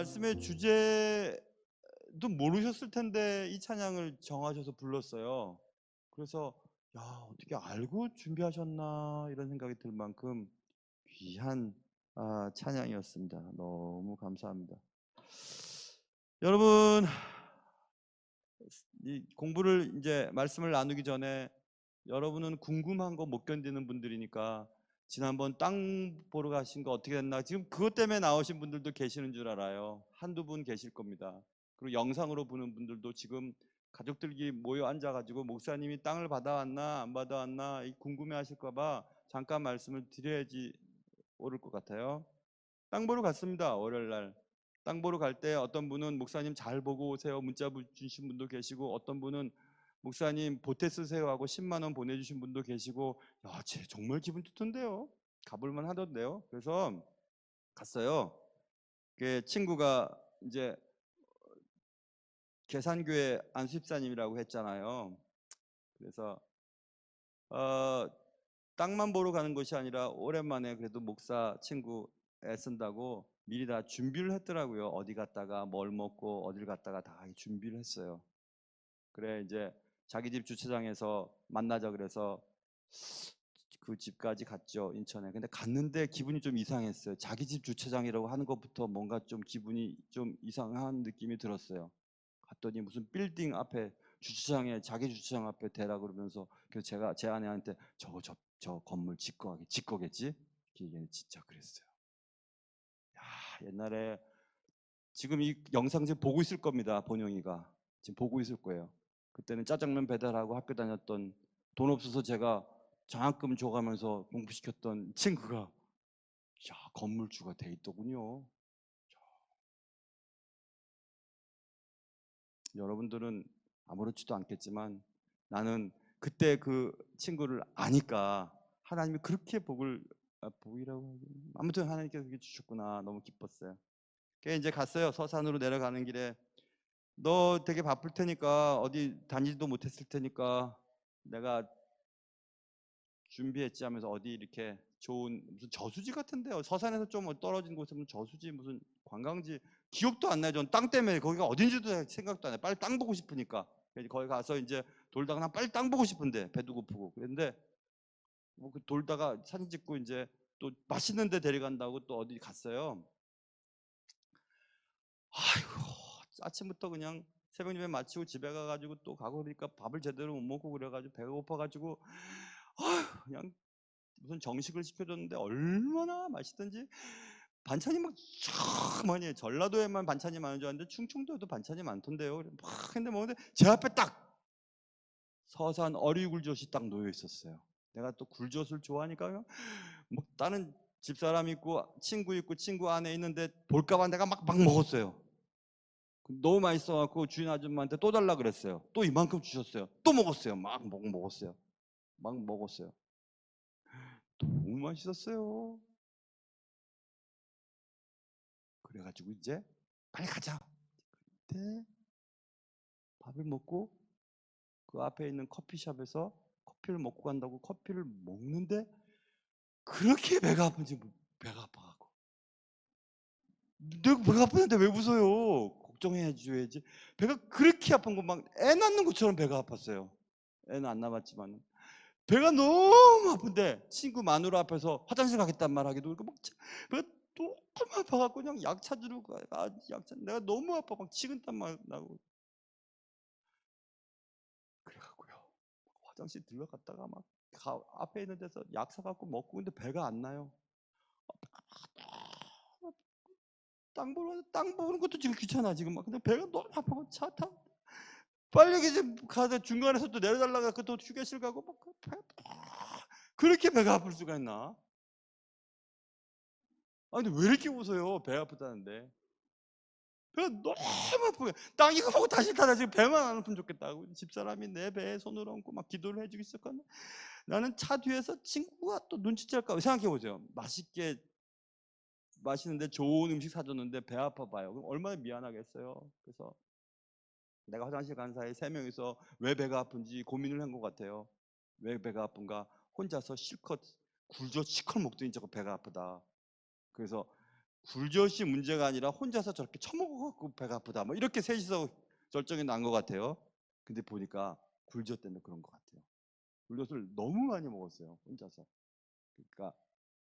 말씀의 주제도 모르셨을 텐데 이 찬양을 정하셔서 불렀어요. 그래서 야, 어떻게 알고 준비하셨나 이런 생각이 들 만큼 귀한 찬양이었습니다. 너무 감사합니다. 여러분, 이 공부를 이제 말씀을 나누기 전에 여러분은 궁금한 거 못 견디는 분들이니까 지난번 땅 보러 가신 거 어떻게 됐나, 지금 그것 때문에 나오신 분들도 계시는 줄 알아요. 한두 분 계실 겁니다. 그리고 영상으로 보는 분들도 지금 가족들끼리 모여 앉아가지고 목사님이 땅을 받아왔나 안 받아왔나 궁금해 하실까봐 잠깐 말씀을 드려야지 옳을 것 같아요. 땅 보러 갔습니다. 월요일 날. 땅 보러 갈 때 어떤 분은 목사님 잘 보고 오세요 문자 주신 분도 계시고, 어떤 분은 목사님 보태 쓰세요 하고 10만 원 보내주신 분도 계시고, 야, 쟤 정말 기분 좋던데요. 가볼만 하던데요. 그래서 갔어요. 그 친구가 이제 계산교회 안수집사님이라고 했잖아요. 그래서 땅만 보러 가는 것이 아니라 오랜만에 그래도 목사 친구 애쓴다고 미리 다 준비를 했더라고요. 어디 갔다가 뭘 먹고 어딜 갔다가 다 준비를 했어요. 그래 이제 자기 집 주차장에서 만나자 그래서 그 집까지 갔죠, 인천에. 근데 갔는데 기분이 좀 이상했어요. 자기 집 주차장이라고 하는 것부터 뭔가 좀 기분이 좀 이상한 느낌이 들었어요. 갔더니 무슨 빌딩 앞에 주차장에, 자기 주차장 앞에 대라 그러면서, 그래서 제가 제 아내한테 저 건물 지 거겠지? 이게 진짜 그랬어요. 야, 옛날에 지금 이 영상 지금 보고 있을 겁니다. 본영이가 지금 보고 있을 거예요. 그때는 짜장면 배달하고 학교 다녔던, 돈 없어서 제가 장학금 줘가면서 공부시켰던 친구가 야, 건물주가 돼 있더군요. 여러분들은 아무렇지도 않겠지만 나는 그때 그 친구를 아니까 하나님이 그렇게 복이라고 아무튼 하나님께서 그렇게 주셨구나, 너무 기뻤어요. 그래서 이제 갔어요. 서산으로 내려가는 길에 너 되게 바쁠 테니까 어디 다니지도 못했을 테니까 내가 준비했지 하면서 어디 이렇게 좋은 무슨 저수지 같은데요. 서산에서 좀 떨어진 곳에 무슨 저수지 무슨 관광지, 기억도 안 나요. 전 땅 때문에 거기가 어딘지도 생각도 안 나요. 빨리 땅 보고 싶으니까. 거기 가서 이제 돌다가 난 빨리 땅 보고 싶은데 배도 고프고 그랬는데 뭐그 돌다가 사진 찍고 이제 또 맛있는 데 데려간다고 또 어디 갔어요. 아이고, 아침부터 그냥 새벽 예배 마치고 집에 가가지고 또 가고 그러니까 밥을 제대로 못 먹고 그래가지고 배가 고파가지고 그냥 무슨 정식을 시켜줬는데 얼마나 맛있던지 반찬이 막 많이 해요. 전라도에만 반찬이 많은 줄 알았는데 충청도에도 반찬이 많던데요. 막 근데 먹는데 제 앞에 딱 서산 어리굴젓이 딱 놓여 있었어요. 내가 또 굴젓을 좋아하니까 뭐 다른 집사람 있고 친구 있고 친구 안에 있는데 볼까봐 내가 막 먹었어요. 너무 맛있어갖고 주인 아줌마한테 또 달라 그랬어요. 또 이만큼 주셨어요. 또 먹었어요. 막 먹었어요. 막 먹었어요. 너무 맛있었어요. 그래가지고 이제 빨리 가자. 그때 밥을 먹고 그 앞에 있는 커피숍에서 커피를 먹고 간다고 커피를 먹는데 그렇게 배가 아픈지, 배가 아파갖고 내가 배가 아프는데 왜 웃어요? 걱정해 줘야지. 배가 그렇게 아픈 거 막 애 낳는 것처럼 배가 아팠어요. 애는 안 낳았지만 배가 너무 아픈데 친구 마누라 앞에서 화장실 가겠단 말 하기도 그렇고 막 배가 너무 아파갖고 그냥 약 찾으러 내가 너무 아파 막 식은땀 막 나고 그래갖고요 화장실 들러갔다가 막 앞에 있는 데서 약 사갖고 먹고 근데 배가 안 나요. 땅 보는 것도 지금 귀찮아 지금 막. 근데 배가 너무 아파서 차 타고 빨리 이제 가서 중간에서 또 내려달라고 또 휴게실 가고 막 그렇게 배가 아플 수가 있나? 아니 근데 왜 이렇게 웃어요? 배 아프다는데. 배가 너무 아프게 땅 이거 보고 다시 타다 지금 배만 안 아프면 좋겠다고 집사람이 내 배에 손을 얹고 막 기도를 해주고 있었거든. 나는 차 뒤에서 친구가 또 눈치챌까 생각해 보세요. 맛있는데 좋은 음식 사줬는데 배 아파 봐요. 그럼 얼마나 미안하겠어요. 그래서 내가 화장실 간 사이에 세 명이서 왜 배가 아픈지 고민을 한 것 같아요. 왜 배가 아픈가? 혼자서 실컷 굴젓 시컷 먹더니 저거 배가 아프다. 그래서 굴젓이 문제가 아니라 혼자서 저렇게 처먹어갖고 배가 아프다 뭐 이렇게 셋이서 결정이 난 것 같아요. 근데 보니까 굴젓 때문에 그런 것 같아요. 굴젓을 너무 많이 먹었어요, 혼자서. 그러니까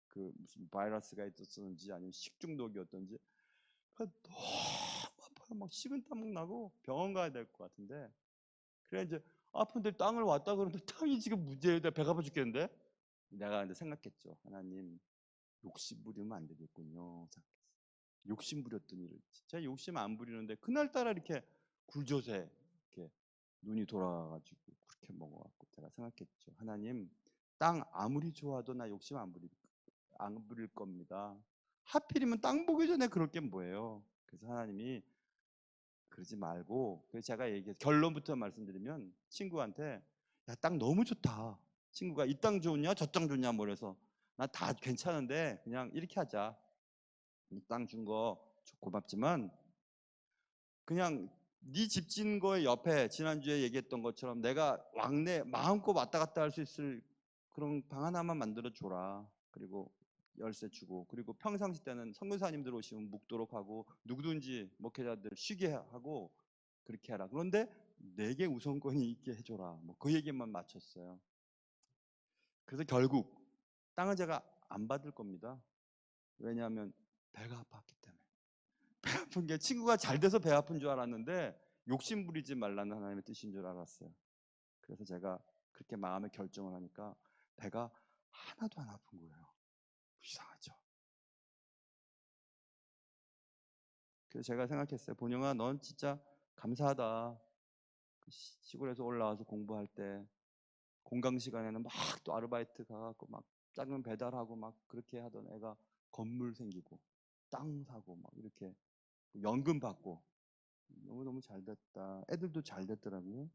그 무슨 바이러스가 있었는지 아니면 식중독이었던지 너무 아파요. 막 식은땀 나고 병원 가야 될 것 같은데. 그래 이제 아픈데 땅을 왔다 그러는데 땅이 지금 문제예요. 내가 배가 아파 죽겠는데. 내가 이제 생각했죠. 하나님, 욕심 부리면 안 되겠군요. 욕심 부렸더니 진짜 욕심 안 부리는데 그날따라 이렇게 굴젓에 이렇게 눈이 돌아가가지고 그렇게 먹어갖고 제가 생각했죠. 하나님, 땅 아무리 좋아도 나 욕심 안 부릴 겁니다. 하필이면 땅 보기 전에 그럴 게 뭐예요. 그래서 하나님이 그러지 말고, 그래서 제가 결론부터 말씀드리면 친구한테 야, 땅 너무 좋다. 친구가 이 땅 좋냐 저 땅 좋냐 뭐래서 나 다 괜찮은데 그냥 이렇게 하자. 이 땅 준 거 고맙지만 그냥 네 집 짓는 거에 옆에 지난주에 얘기했던 것처럼 내가 왕래 마음껏 왔다 갔다 할 수 있을 그런 방 하나만 만들어 줘라. 그리고 열쇠 주고, 그리고 평상시 때는 선교사님들 오시면 묵도록 하고 누구든지 목회자들 쉬게 하고 그렇게 해라. 그런데 내게 우선권이 있게 해줘라. 뭐 그 얘기만 맞췄어요. 그래서 결국 땅은 제가 안 받을 겁니다. 왜냐하면 배가 아팠기 때문에. 배 아픈 게 친구가 잘 돼서 배 아픈 줄 알았는데 욕심 부리지 말라는 하나님의 뜻인 줄 알았어요. 그래서 제가 그렇게 마음의 결정을 하니까 배가 하나도 안 아픈 거예요. 이상하죠. 그래서 제가 생각했어요. 본영아, 넌 진짜 감사하다. 시골에서 올라와서 공부할 때 공강 시간에는 막 또 아르바이트 가갖고 막 작은 배달하고 막 그렇게 하던 애가 건물 생기고 땅 사고 막 이렇게 연금 받고 너무너무 잘 됐다. 애들도 잘 됐더라고요.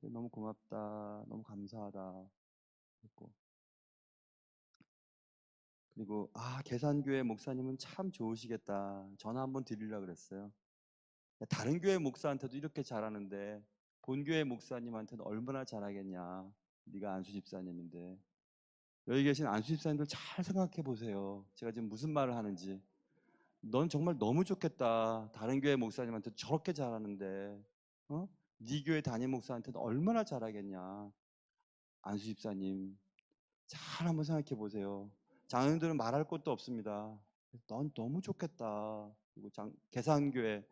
너무 고맙다. 너무 감사하다. 했고. 그리고 계산교회 목사님은 참 좋으시겠다. 전화 한번 드리려고 그랬어요. 다른 교회 목사한테도 이렇게 잘하는데 본교회 목사님한테는 얼마나 잘하겠냐. 네가 안수 집사님인데. 여기 계신 안수 집사님들 잘 생각해 보세요. 제가 지금 무슨 말을 하는지. 넌 정말 너무 좋겠다. 다른 교회 목사님한테 저렇게 잘하는데, 네 교회 담임 목사한테는 얼마나 잘하겠냐. 안수 집사님, 잘 한번 생각해 보세요. 장로님들은 말할 것도 없습니다. 넌 너무 좋겠다. 그리고 계산교회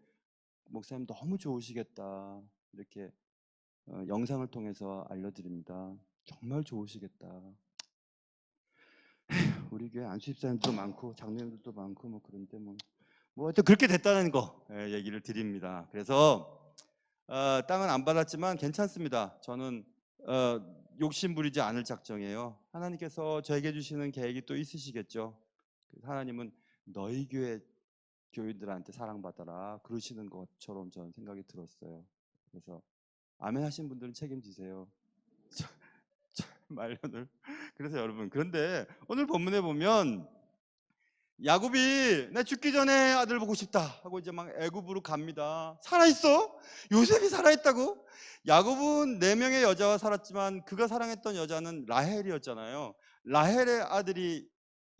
목사님 너무 좋으시겠다. 이렇게 영상을 통해서 알려드립니다. 정말 좋으시겠다. 우리 교회 안수 집사님도 많고 장로님들도 많고 뭐 그런데 뭐 하여튼 그렇게 됐다는 거 얘기를 드립니다. 그래서 땅은 안 받았지만 괜찮습니다. 저는 욕심 부리지 않을 작정이에요. 하나님께서 저에게 주시는 계획이 또 있으시겠죠. 하나님은 너희 교회 교인들한테 사랑받아라 그러시는 것처럼 저는 생각이 들었어요. 그래서 아멘 하신 분들은 책임지세요. 말년을. 그래서 여러분, 그런데 오늘 본문에 보면 야곱이 나 죽기 전에 아들 보고 싶다 하고 이제 막 애굽으로 갑니다. 살아있어? 요셉이 살아있다고? 야곱은 4명의 여자와 살았지만 그가 사랑했던 여자는 라헬이었잖아요. 라헬의 아들이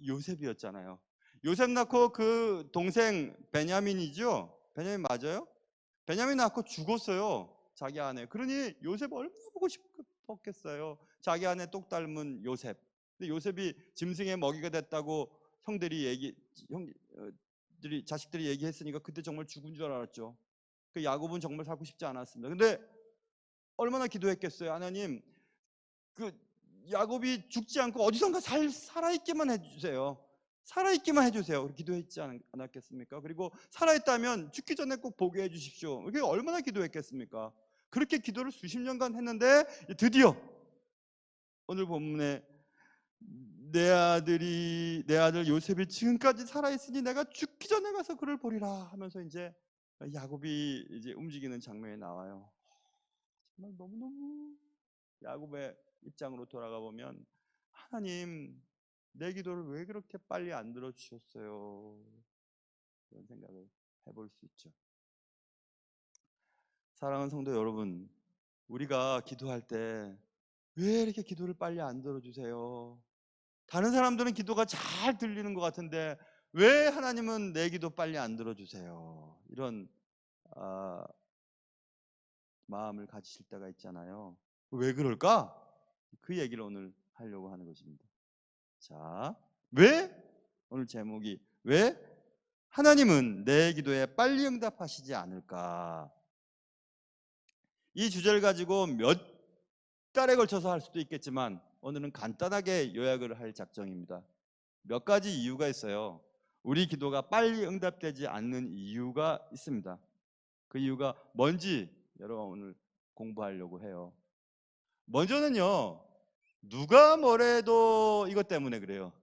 요셉이었잖아요. 요셉 낳고 그 동생 베냐민이죠. 베냐민 맞아요? 베냐민 낳고 죽었어요. 자기 아내. 그러니 요셉 얼마나 보고 싶었겠어요. 자기 아내 똑 닮은 요셉. 근데 요셉이 짐승의 먹이가 됐다고 형들이 자식들이 얘기했으니까 그때 정말 죽은 줄 알았죠. 그 야곱은 정말 살고 싶지 않았습니다. 근데 얼마나 기도했겠어요. 하나님, 그 야곱이 죽지 않고 어디선가 살아있게만 해주세요. 살아있기만 해주세요. 기도했지 않았겠습니까? 그리고 살아있다면 죽기 전에 꼭 보게 해주십시오. 그게 얼마나 기도했겠습니까? 그렇게 기도를 수십 년간 했는데 드디어 오늘 본문에 내 아들 요셉이 지금까지 살아있으니 내가 죽기 전에 가서 그를 보리라 하면서 이제 야곱이 이제 움직이는 장면이 나와요. 정말 너무너무 야곱의 입장으로 돌아가 보면 하나님, 내 기도를 왜 그렇게 빨리 안 들어주셨어요? 그런 생각을 해볼 수 있죠. 사랑하는 성도 여러분, 우리가 기도할 때 왜 이렇게 기도를 빨리 안 들어주세요? 다른 사람들은 기도가 잘 들리는 것 같은데 왜 하나님은 내 기도 빨리 안 들어주세요? 이런 마음을 가지실 때가 있잖아요. 왜 그럴까? 그 얘기를 오늘 하려고 하는 것입니다. 자, 왜? 오늘 제목이 왜 하나님은 내 기도에 빨리 응답하시지 않을까? 이 주제를 가지고 몇 달에 걸쳐서 할 수도 있겠지만 오늘은 간단하게 요약을 할 작정입니다. 몇 가지 이유가 있어요. 우리 기도가 빨리 응답되지 않는 이유가 있습니다. 그 이유가 뭔지 여러분 오늘 공부하려고 해요. 먼저는요, 누가 뭐래도 이것 때문에 그래요.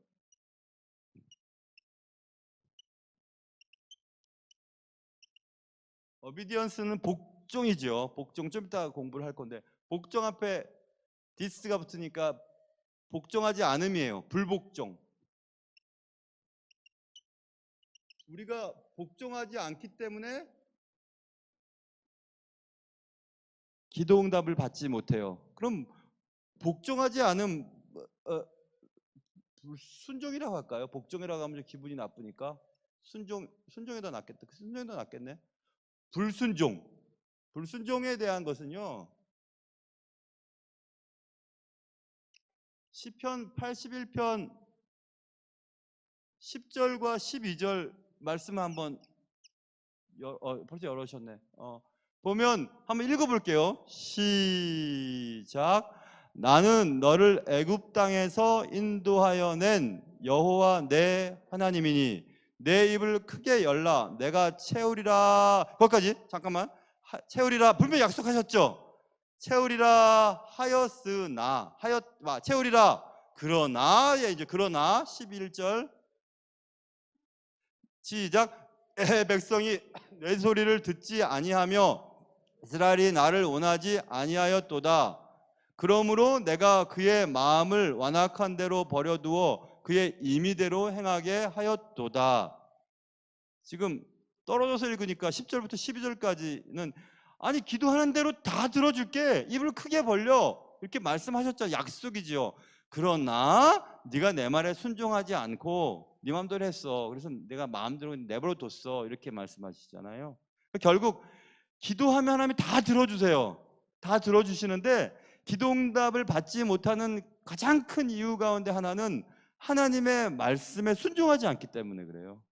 어비디언스는 복종이죠. 복종. 좀 이따 공부를 할 건데 복종 앞에 디스가 붙으니까 복종하지 않음이에요. 불복종. 우리가 복종하지 않기 때문에 기도 응답을 받지 못해요. 그럼 복종하지 않음, 순종이라고 할까요? 복종이라고 하면 좀 기분이 나쁘니까 순종이 더 낫겠다. 순종이 더 낫겠네. 불순종. 불순종에 대한 것은요, 시편 81편 10절과 12절 말씀 한번 벌써 열으셨네. 보면 한번 읽어볼게요. 시작. 나는 너를 애굽 땅에서 인도하여 낸 여호와 내 하나님이니 내 입을 크게 열라 내가 채우리라. 거기까지 잠깐만. 채우리라 분명히 약속하셨죠. 채우리라 하였으나 채우리라 그러나 이제 그러나 11절 시작. 백성이 내 소리를 듣지 아니하며 이스라엘이 나를 원하지 아니하였도다. 그러므로 내가 그의 마음을 완악한 대로 버려두어 그의 임의대로 행하게 하였도다. 지금 떨어져서 읽으니까 10절부터 12절까지는 아니 기도하는 대로 다 들어줄게. 입을 크게 벌려. 이렇게 말씀하셨죠. 약속이지요. 그러나 네가 내 말에 순종하지 않고 네 마음대로 했어. 그래서 내가 마음대로 내버려 뒀어. 이렇게 말씀하시잖아요. 결국 기도하면 하나님이 다 들어주세요. 다 들어주시는데 기도응답을 받지 못하는 가장 큰 이유 가운데 하나는 하나님의 말씀에 순종하지 않기 때문에 그래요.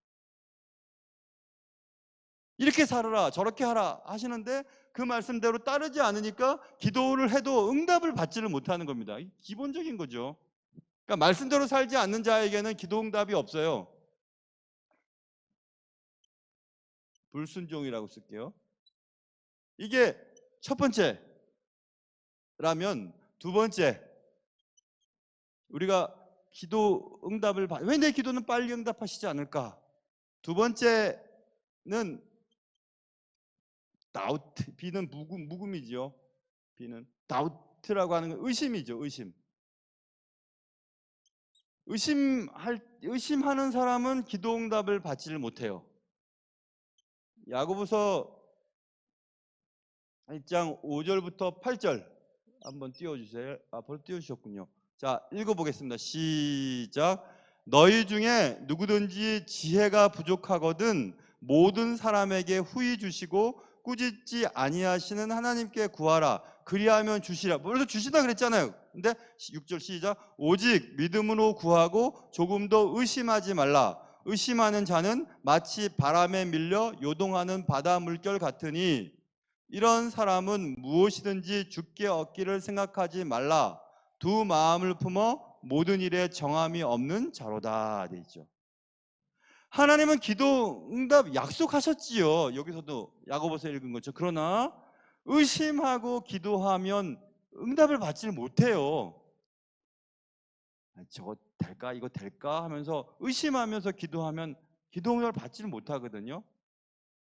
이렇게 살아라 저렇게 하라 하시는데 그 말씀대로 따르지 않으니까 기도를 해도 응답을 받지를 못하는 겁니다. 기본적인 거죠. 그러니까 말씀대로 살지 않는 자에게는 기도 응답이 없어요. 불순종이라고 쓸게요. 이게 첫 번째라면 두 번째 우리가 기도 응답을 왜 내 기도는 빨리 응답하시지 않을까? 두 번째는 다우트, B는 묵음이죠. B는 다우트라고 하는 건 의심이죠. 의심하는 사람은 기도 응답을 받지를 못해요. 야고보서 1장 5절부터 8절 한번 띄워주세요. 벌써 띄워주셨군요. 자, 읽어보겠습니다. 시작. 너희 중에 누구든지 지혜가 부족하거든 모든 사람에게 후히 주시고 꾸짖지 아니하시는 하나님께 구하라. 그리하면 주시라. 벌써 주시다 그랬잖아요. 근데 6절 시작. 오직 믿음으로 구하고 조금 더 의심하지 말라. 의심하는 자는 마치 바람에 밀려 요동하는 바다 물결 같으니 이런 사람은 무엇이든지 주께 얻기를 생각하지 말라. 두 마음을 품어 모든 일에 정함이 없는 자로다 돼 있죠. 하나님은 기도 응답 약속하셨지요. 여기서도 야고보서 읽은 거죠. 그러나 의심하고 기도하면 응답을 받지를 못해요. 저거 될까 이거 될까 하면서 의심하면서 기도하면 기도 응답을 받지를 못하거든요.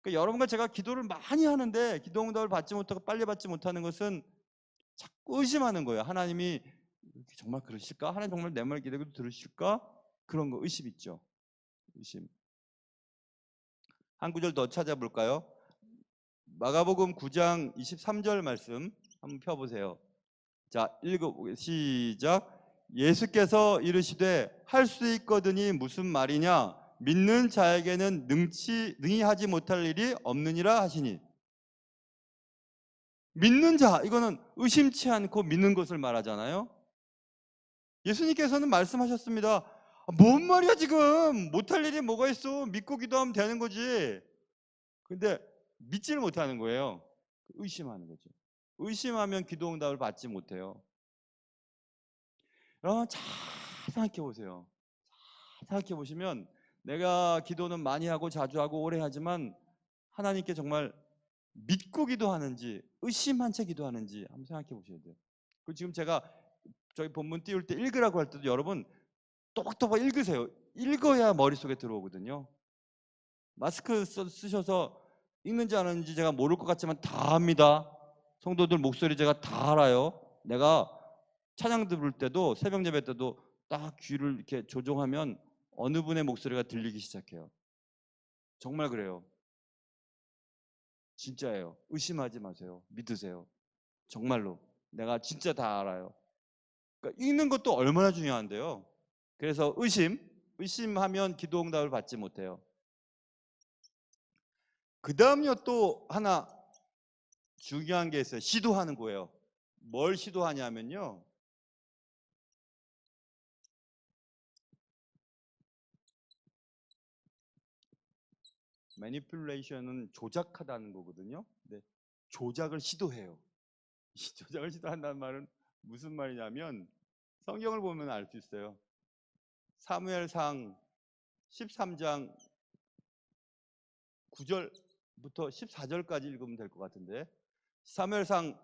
그러니까 여러분과 제가 기도를 많이 하는데 기도 응답을 받지 못하고 빨리 받지 못하는 것은 자꾸 의심하는 거예요. 하나님이 정말 그러실까? 하나님 정말 내 말 기대고 들으실까? 그런 거 의심 있죠. 의심. 한 구절 더 찾아볼까요? 마가복음 9장 23절 말씀 한번 펴보세요. 자, 시작. 예수께서 이르시되 할 수 있거든이 무슨 말이냐? 믿는 자에게는 능히 하지 못할 일이 없느니라 하시니. 믿는 자, 이거는 의심치 않고 믿는 것을 말하잖아요. 예수님께서는 말씀하셨습니다. 뭔 말이야 지금, 못할 일이 뭐가 있어, 믿고 기도하면 되는 거지. 근데 믿지를 못하는 거예요. 의심하는 거죠. 의심하면 기도 응답을 받지 못해요. 여러분 잘 생각해 보세요. 잘 생각해 보시면 내가 기도는 많이 하고 자주 하고 오래 하지만 하나님께 정말 믿고 기도하는지 의심한 채 기도하는지 한번 생각해 보셔야 돼요. 그 지금 제가 저희 본문 띄울 때 읽으라고 할 때도 여러분 또박또박 읽으세요. 읽어야 머릿속에 들어오거든요. 마스크 쓰셔서 읽는지 안 하는지 제가 모를 것 같지만 다 합니다. 성도들 목소리 제가 다 알아요. 내가 찬양 들을 때도 새벽 예배 때도 딱 귀를 이렇게 조종하면 어느 분의 목소리가 들리기 시작해요. 정말 그래요. 진짜예요. 의심하지 마세요. 믿으세요. 정말로 내가 진짜 다 알아요. 그러니까 읽는 것도 얼마나 중요한데요. 그래서 의심하면 기도 응답을 받지 못해요. 그 다음요 또 하나 중요한 게 있어요. 시도하는 거예요. 뭘 시도하냐면요, 매니플레이션은 조작하다는 거거든요. 근데 조작을 시도해요. 이 조작을 시도한다는 말은 무슨 말이냐면 성경을 보면 알 수 있어요. 사무엘상 13장 9절부터 14절까지 읽으면 될 것 같은데, 사무엘상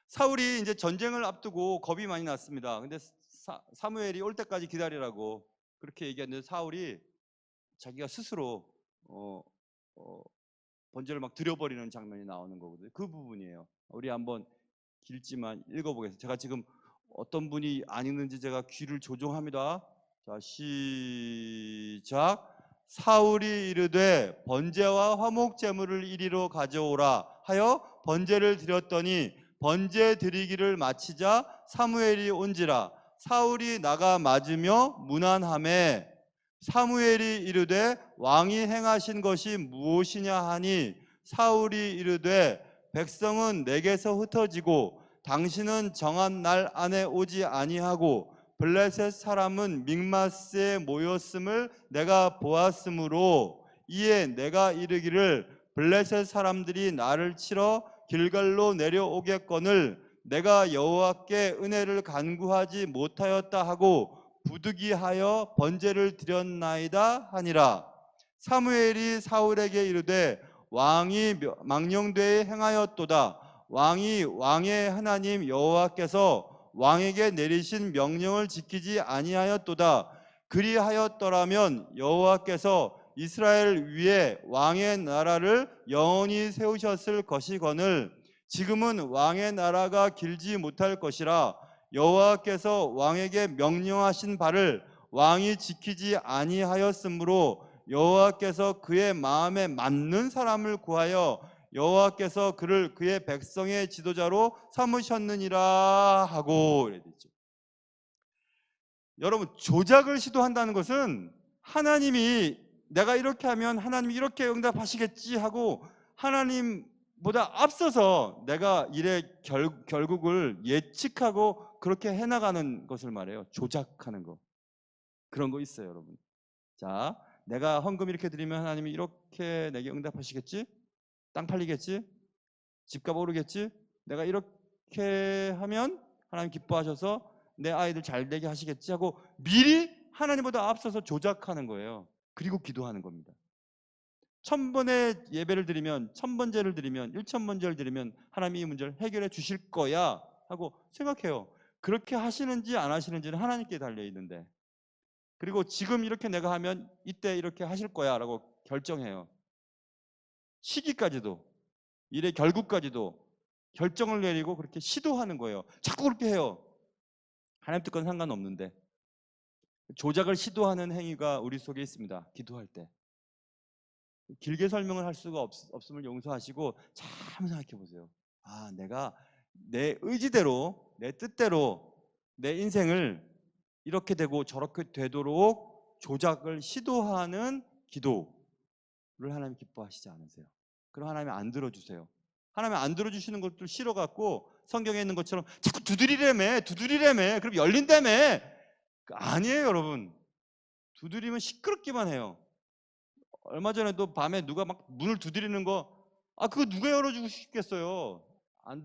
사울이 이제 전쟁을 앞두고 겁이 많이 났습니다. 근데 사무엘이 올 때까지 기다리라고 그렇게 얘기했는데 사울이 자기가 스스로 어, 어, 번제를 막 드려버리는 장면이 나오는 거거든요. 그 부분이에요. 우리 한번 길지만 읽어보겠습니다. 제가 지금 어떤 분이 안 읽는지 제가 귀를 조종합니다. 자, 시작. 사울이 이르되 번제와 화목 제물을 이리로 가져오라 하여 번제를 드렸더니 번제 드리기를 마치자 사무엘이 온지라. 사울이 나가 맞으며 문안하매 사무엘이 이르되 왕이 행하신 것이 무엇이냐 하니 사울이 이르되 백성은 내게서 흩어지고 당신은 정한 날 안에 오지 아니하고 블레셋 사람은 믹마스에 모였음을 내가 보았으므로 이에 내가 이르기를 블레셋 사람들이 나를 치러 길갈로 내려오겠거늘 내가 여호와께 은혜를 간구하지 못하였다 하고 부득이하여 번제를 드렸나이다 하니라. 사무엘이 사울에게 이르되 왕이 망령되이 행하였도다. 왕이 왕의 하나님 여호와께서 왕에게 내리신 명령을 지키지 아니하였도다. 그리하였더라면 여호와께서 이스라엘 위에 왕의 나라를 영원히 세우셨을 것이거늘 지금은 왕의 나라가 길지 못할 것이라. 여호와께서 왕에게 명령하신 바를 왕이 지키지 아니하였으므로 여호와께서 그의 마음에 맞는 사람을 구하여 여호와께서 그를 그의 백성의 지도자로 삼으셨느니라 하고 이래 되죠. 여러분 조작을 시도한다는 것은 하나님이 내가 이렇게 하면 하나님이 이렇게 응답하시겠지 하고 하나님보다 앞서서 내가 일의 결국을 예측하고 그렇게 해나가는 것을 말해요. 조작하는 거. 그런 거 있어요 여러분. 자, 내가 헌금 이렇게 드리면 하나님이 이렇게 내게 응답하시겠지? 땅 팔리겠지? 집값 오르겠지? 내가 이렇게 하면 하나님 기뻐하셔서 내 아이들 잘 되게 하시겠지 하고 미리 하나님보다 앞서서 조작하는 거예요. 그리고 기도하는 겁니다. 1000번의 예배를 드리면 1000번제를 드리면 1000번제를 드리면 하나님이 이 문제를 해결해 주실 거야 하고 생각해요. 그렇게 하시는지 안 하시는지는 하나님께 달려 있는데, 그리고 지금 이렇게 내가 하면 이때 이렇게 하실 거야 라고 결정해요. 시기까지도 일의 결국까지도 결정을 내리고 그렇게 시도하는 거예요. 자꾸 그렇게 해요. 하나님 뜻과는 상관없는데 조작을 시도하는 행위가 우리 속에 있습니다. 기도할 때. 길게 설명을 할 수가 없음을 용서하시고 참 생각해 보세요. 아, 내가 내 의지대로 내 뜻대로 내 인생을 이렇게 되고 저렇게 되도록 조작을 시도하는 기도를 하나님 기뻐하시지 않으세요. 그럼 하나님 안 들어주세요. 하나님 안 들어주시는 것들 싫어갖고 성경에 있는 것처럼 자꾸 두드리래매 그럼 열린다며. 아니에요 여러분. 두드리면 시끄럽기만 해요. 얼마 전에도 밤에 누가 막 문을 두드리는 거, 그거 누가 열어주고 싶겠어요. 안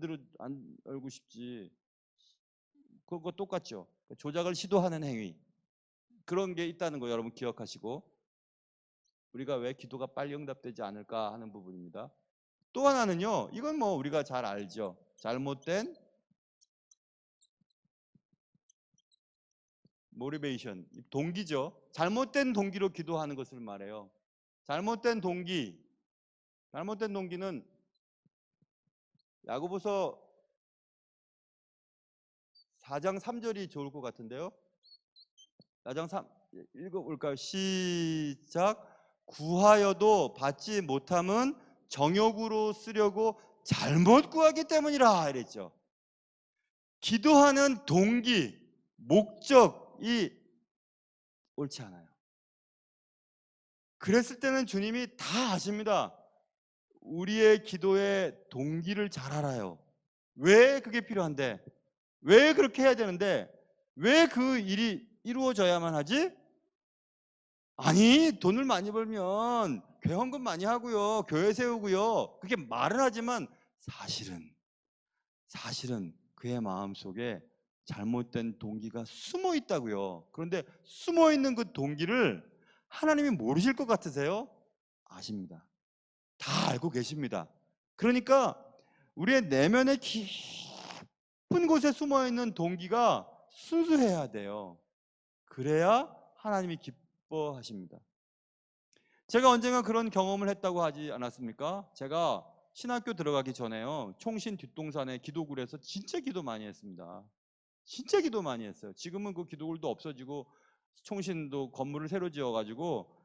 열고 싶지. 그거 똑같죠. 조작을 시도하는 행위, 그런 게 있다는 거 여러분 기억하시고, 우리가 왜 기도가 빨리 응답되지 않을까 하는 부분입니다. 또 하나는요, 이건 뭐 우리가 잘 알죠. 잘못된 모티베이션, 동기죠. 잘못된 동기로 기도하는 것을 말해요. 잘못된 동기는 야고보서 4장 3절이 좋을 것 같은데요. 4장 3 읽어볼까요? 시작. 구하여도 받지 못함은 정욕으로 쓰려고 잘못 구하기 때문이라 이랬죠. 기도하는 동기, 목적이 옳지 않아요. 그랬을 때는 주님이 다 아십니다. 우리의 기도의 동기를 잘 알아요. 왜 그게 필요한데, 왜 그렇게 해야 되는데, 왜 그 일이 이루어져야만 하지? 아니, 돈을 많이 벌면 교헌금 많이 하고요, 교회 세우고요, 그렇게 말은 하지만 사실은 그의 마음속에 잘못된 동기가 숨어 있다고요. 그런데 숨어 있는 그 동기를 하나님이 모르실 것 같으세요? 아십니다. 다 알고 계십니다. 그러니까 우리의 내면의 깊은 곳에 숨어 있는 동기가 순수해야 돼요. 그래야 하나님이 기뻐하십니다. 제가 언젠가 그런 경험을 했다고 하지 않았습니까? 제가 신학교 들어가기 전에요, 총신 뒷동산에 기도굴에서 진짜 기도 많이 했습니다. 진짜 기도 많이 했어요. 지금은 그 기도굴도 없어지고 총신도 건물을 새로 지어가지고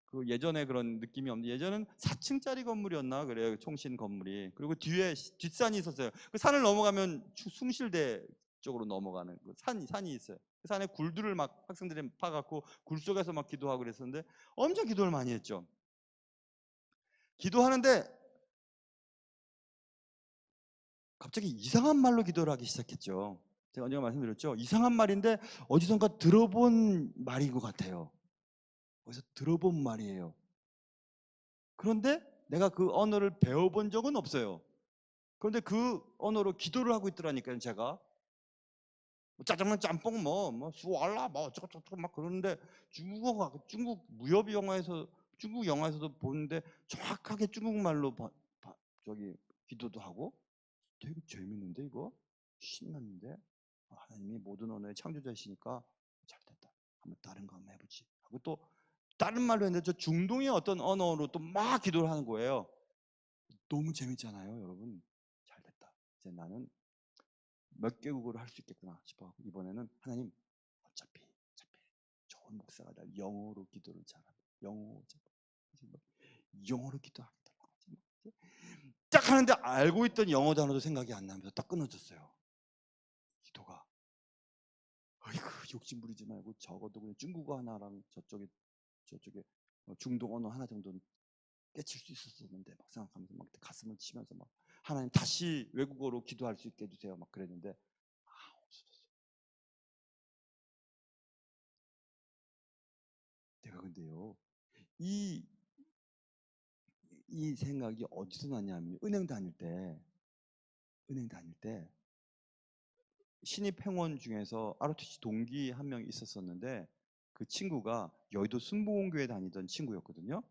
그 예전에 그런 느낌이 없는데, 예전은 4층짜리 건물이었나 그래요, 총신 건물이. 그리고 뒤에 뒷산이 있었어요. 그 산을 넘어가면 숭실대 쪽으로 넘어가는 그 산이 있어요. 그 산에 굴들을 막 학생들이 파갖고 굴 속에서 막 기도하고 그랬었는데 엄청 기도를 많이 했죠. 기도하는데 갑자기 이상한 말로 기도를 하기 시작했죠. 제가 언젠가 말씀드렸죠. 이상한 말인데 어디선가 들어본 말인 것 같아요. 어디서 들어본 말이에요. 그런데 내가 그 언어를 배워본 적은 없어요. 그런데 그 언어로 기도를 하고 있더라니까요. 제가 짜장면, 짬뽕, 수알라, 어쩌고저쩌고 막 그러는데, 중국 무협 영화에서, 중국 영화에서도 보는데 정확하게 중국말로 저기 기도도 하고, 되게 재밌는데 이거 신났는데, 하나님이 모든 언어의 창조자이시니까 잘 됐다. 한번 다른 거 한번 해보지 하고 또 다른 말로 했는데, 저 중동의 어떤 언어로 또 막 기도를 하는 거예요. 너무 재밌잖아요, 여러분. 잘 됐다. 이제 나는 몇 개국어로 할 수 있겠구나 싶어. 이번에는 하나님, 어차피 좋은 목사가 날 영어로 기도를 잘하고 영어로 기도하겠다. 딱 하는데 알고 있던 영어 단어도 생각이 안 나면서 딱 끊어졌어요. 기도가. 어이구, 욕심 부리지 말고 적어도 그냥 중국어 하나랑 저쪽에 중동 언어 하나 정도는 깨칠 수 있었는데, 막 생각하면서 막 가슴을 치면서 막 하나님 다시 외국어로 기도할 수 있게 해주세요 막 그랬는데, 없어졌어요. 내가 근데요, 이 생각이 어디서 났냐면, 은행 다닐 때 신입 회원 중에서 ROTC 동기 한 명 있었었는데, 그 친구가 여의도 순복음교회 다니던 친구였거든요.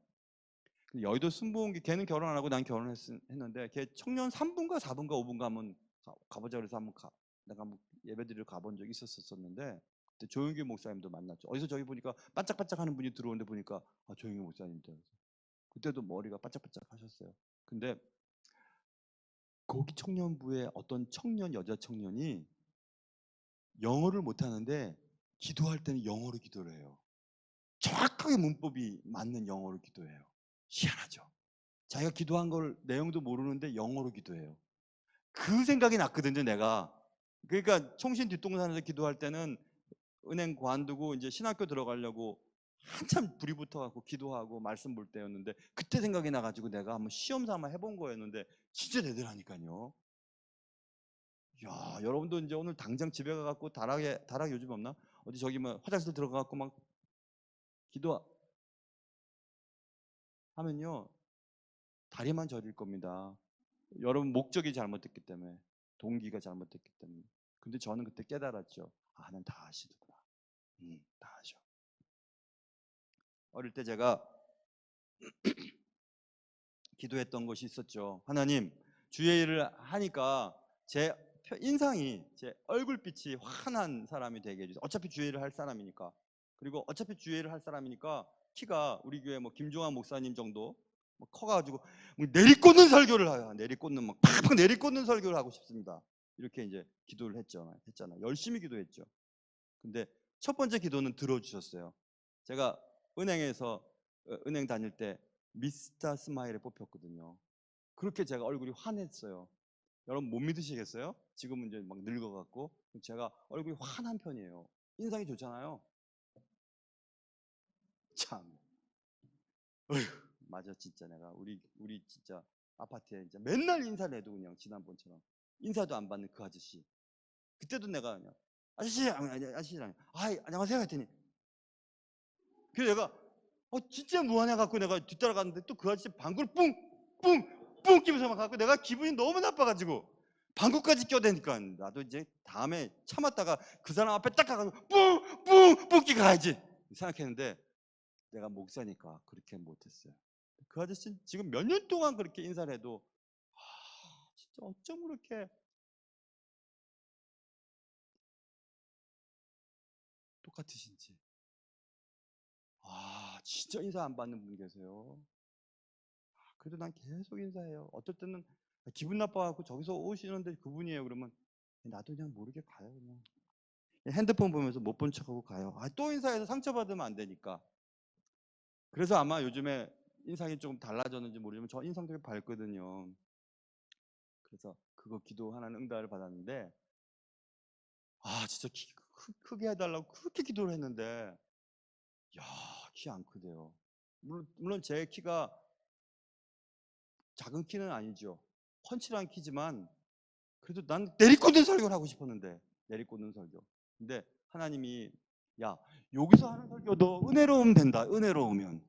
여의도 순복음교, 걔는 결혼 안 하고 난 결혼했는데, 걔 청년 3분가 4분가 5분가 하면 가보자 그래서 내가 한번 예배드리러 가본 적이 있었었는데, 그때 조영규 목사님도 만났죠. 어디서 저기 보니까 반짝반짝하는 분이 들어오는데 보니까 조영규 목사님이다. 그때도 머리가 반짝반짝 하셨어요. 근데 거기 청년부에 어떤 여자 청년이 영어를 못하는데 기도할 때는 영어로 기도를 해요. 정확하게 문법이 맞는 영어로 기도해요. 희한하죠. 자기가 기도한 걸 내용도 모르는데 영어로 기도해요. 그 생각이 났거든요, 내가. 그러니까 총신 뒷동산에서 기도할 때는 은행 관두고 이제 신학교 들어가려고 한참 불이 붙어갖고 기도하고 말씀 볼 때였는데, 그때 생각이 나가지고 내가 한번 시험 삼아 해본 거였는데 진짜 되더라니까요. 야, 여러분도 이제 오늘 당장 집에 가갖고 다락에 요즘 없나? 어디 저기 뭐 화장실 들어가갖고 막 기도하면요 다리만 저릴 겁니다. 여러분 목적이 잘못됐기 때문에, 동기가 잘못됐기 때문에. 근데 저는 그때 깨달았죠. 아, 난 다 아시는구나. 다 아셔. 어릴 때 제가 기도했던 것이 있었죠. 하나님, 주의 일을 하니까 제 인상이, 제 얼굴빛이 환한 사람이 되게 해주세요. 어차피 주의 일을 할 사람이니까. 그리고 어차피 주의 일을 할 사람이니까 키가 우리 교회 뭐 김종환 목사님 정도 뭐 커가지고 뭐 내리꽂는 설교를 하요. 내리꽂는 막 팍팍 내리꽂는 설교를 하고 싶습니다. 이렇게 이제 기도를 했잖아요. 열심히 기도했죠. 근데 첫 번째 기도는 들어주셨어요. 제가 은행에서 은행 다닐 때 미스터 스마일에 뽑혔거든요. 그렇게 제가 얼굴이 환했어요. 여러분 못 믿으시겠어요? 지금은 이제 막 늙어갖고 제가 얼굴이 환한 편이에요. 인상이 좋잖아요. 참, 어휴, 맞아 진짜 내가 우리 진짜 아파트에 이제 맨날 인사를 해도 그냥 지난번처럼 인사도 안 받는 그 아저씨. 그때도 내가 그냥 아저씨, 아저씨랑 안녕하세요 했더니, 그래서 내가 진짜 무안해 갖고 내가 뒤따라갔는데 또 그 아저씨 방구를 뿡 끼면서 막 갖고 내가 기분이 너무 나빠가지고 방구까지 껴대니까 나도 이제 다음에 참았다가 그 사람 앞에 딱 가가지고 뿡 끼고 가야지 생각했는데, 내가 목사니까 그렇게 못했어요. 그 아저씨는 지금 몇 년 동안 그렇게 인사를 해도 진짜 어쩜 그렇게 똑같으신지. 진짜 인사 안 받는 분 계세요. 그래도 난 계속 인사해요. 어떨 때는 기분 나빠갖고 저기서 오시는데 그분이에요. 그러면 나도 그냥 모르게 가요. 그냥 핸드폰 보면서 못 본 척하고 가요. 또 인사해서 상처받으면 안 되니까. 그래서 아마 요즘에 인상이 조금 달라졌는지 모르지만 저 인상 되게 밝거든요. 그래서 그거 기도 하나는 응답을 받았는데, 진짜 키 크게 해달라고 그렇게 기도를 했는데 키 안 크대요. 물론 제 키가 작은 키는 아니죠. 펀치란 키지만 그래도 난 내리꽂는 설교를 하고 싶었는데, 내리꽂는 설교. 근데 하나님이 야, 여기서 하는 설교도 은혜로우면 된다. 은혜로우면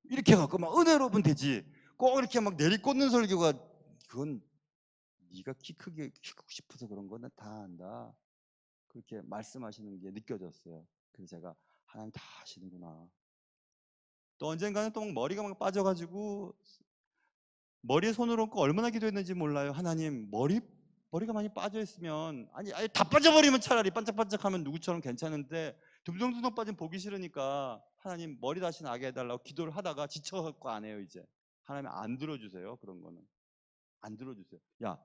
이렇게 갖고 막 은혜로우면 되지. 꼭 이렇게 막 내리꽂는 설교가, 그건 네가 키 크고 싶어서 그런 거는 다 안다. 그렇게 말씀하시는 게 느껴졌어요. 그래서 제가 하나님 다 아시는구나. 또 언젠가는 또 머리가 막 빠져가지고 머리에 손을 얹고 얼마나 기도했는지 몰라요. 하나님, 머리가 많이 빠져 있으면, 아예 다 빠져버리면 차라리 반짝반짝하면 누구처럼 괜찮은데 듬성듬성 빠진 보기 싫으니까 하나님 머리 다시 나게 해달라고 기도를 하다가 지쳐갖고 안 해요. 이제 하나님 안 들어주세요. 그런 거는 안 들어주세요. 야,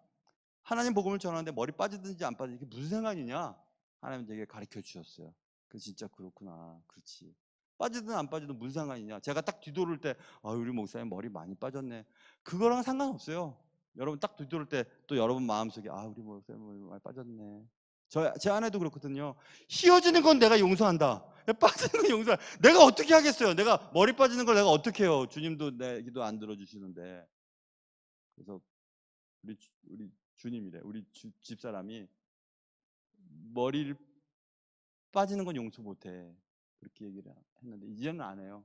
하나님 복음을 전하는데 머리 빠지든지 안 빠지든지 이게 무슨 상관이냐? 하나님 되게 가르쳐 주셨어요. 그 진짜 그렇구나. 그렇지. 빠지든 안 빠지든 무슨 상관이냐? 제가 딱 뒤돌을 때 우리 목사님 머리 많이 빠졌네. 그거랑 상관없어요. 여러분 딱 뒤돌을 때 또 여러분 마음속에 우리 목사님 머리 많이 빠졌네. 제 아내도 그렇거든요. 휘어지는 건 내가 용서한다. 빠지는 건 용서. 내가 어떻게 하겠어요? 내가 머리 빠지는 걸 내가 어떻게 해요? 주님도 내 기도 안 들어주시는데. 그래서 우리 주님이래. 우리 집사람이 머리를 빠지는 건 용서 못해. 그렇게 얘기를 했는데 이제는 안 해요.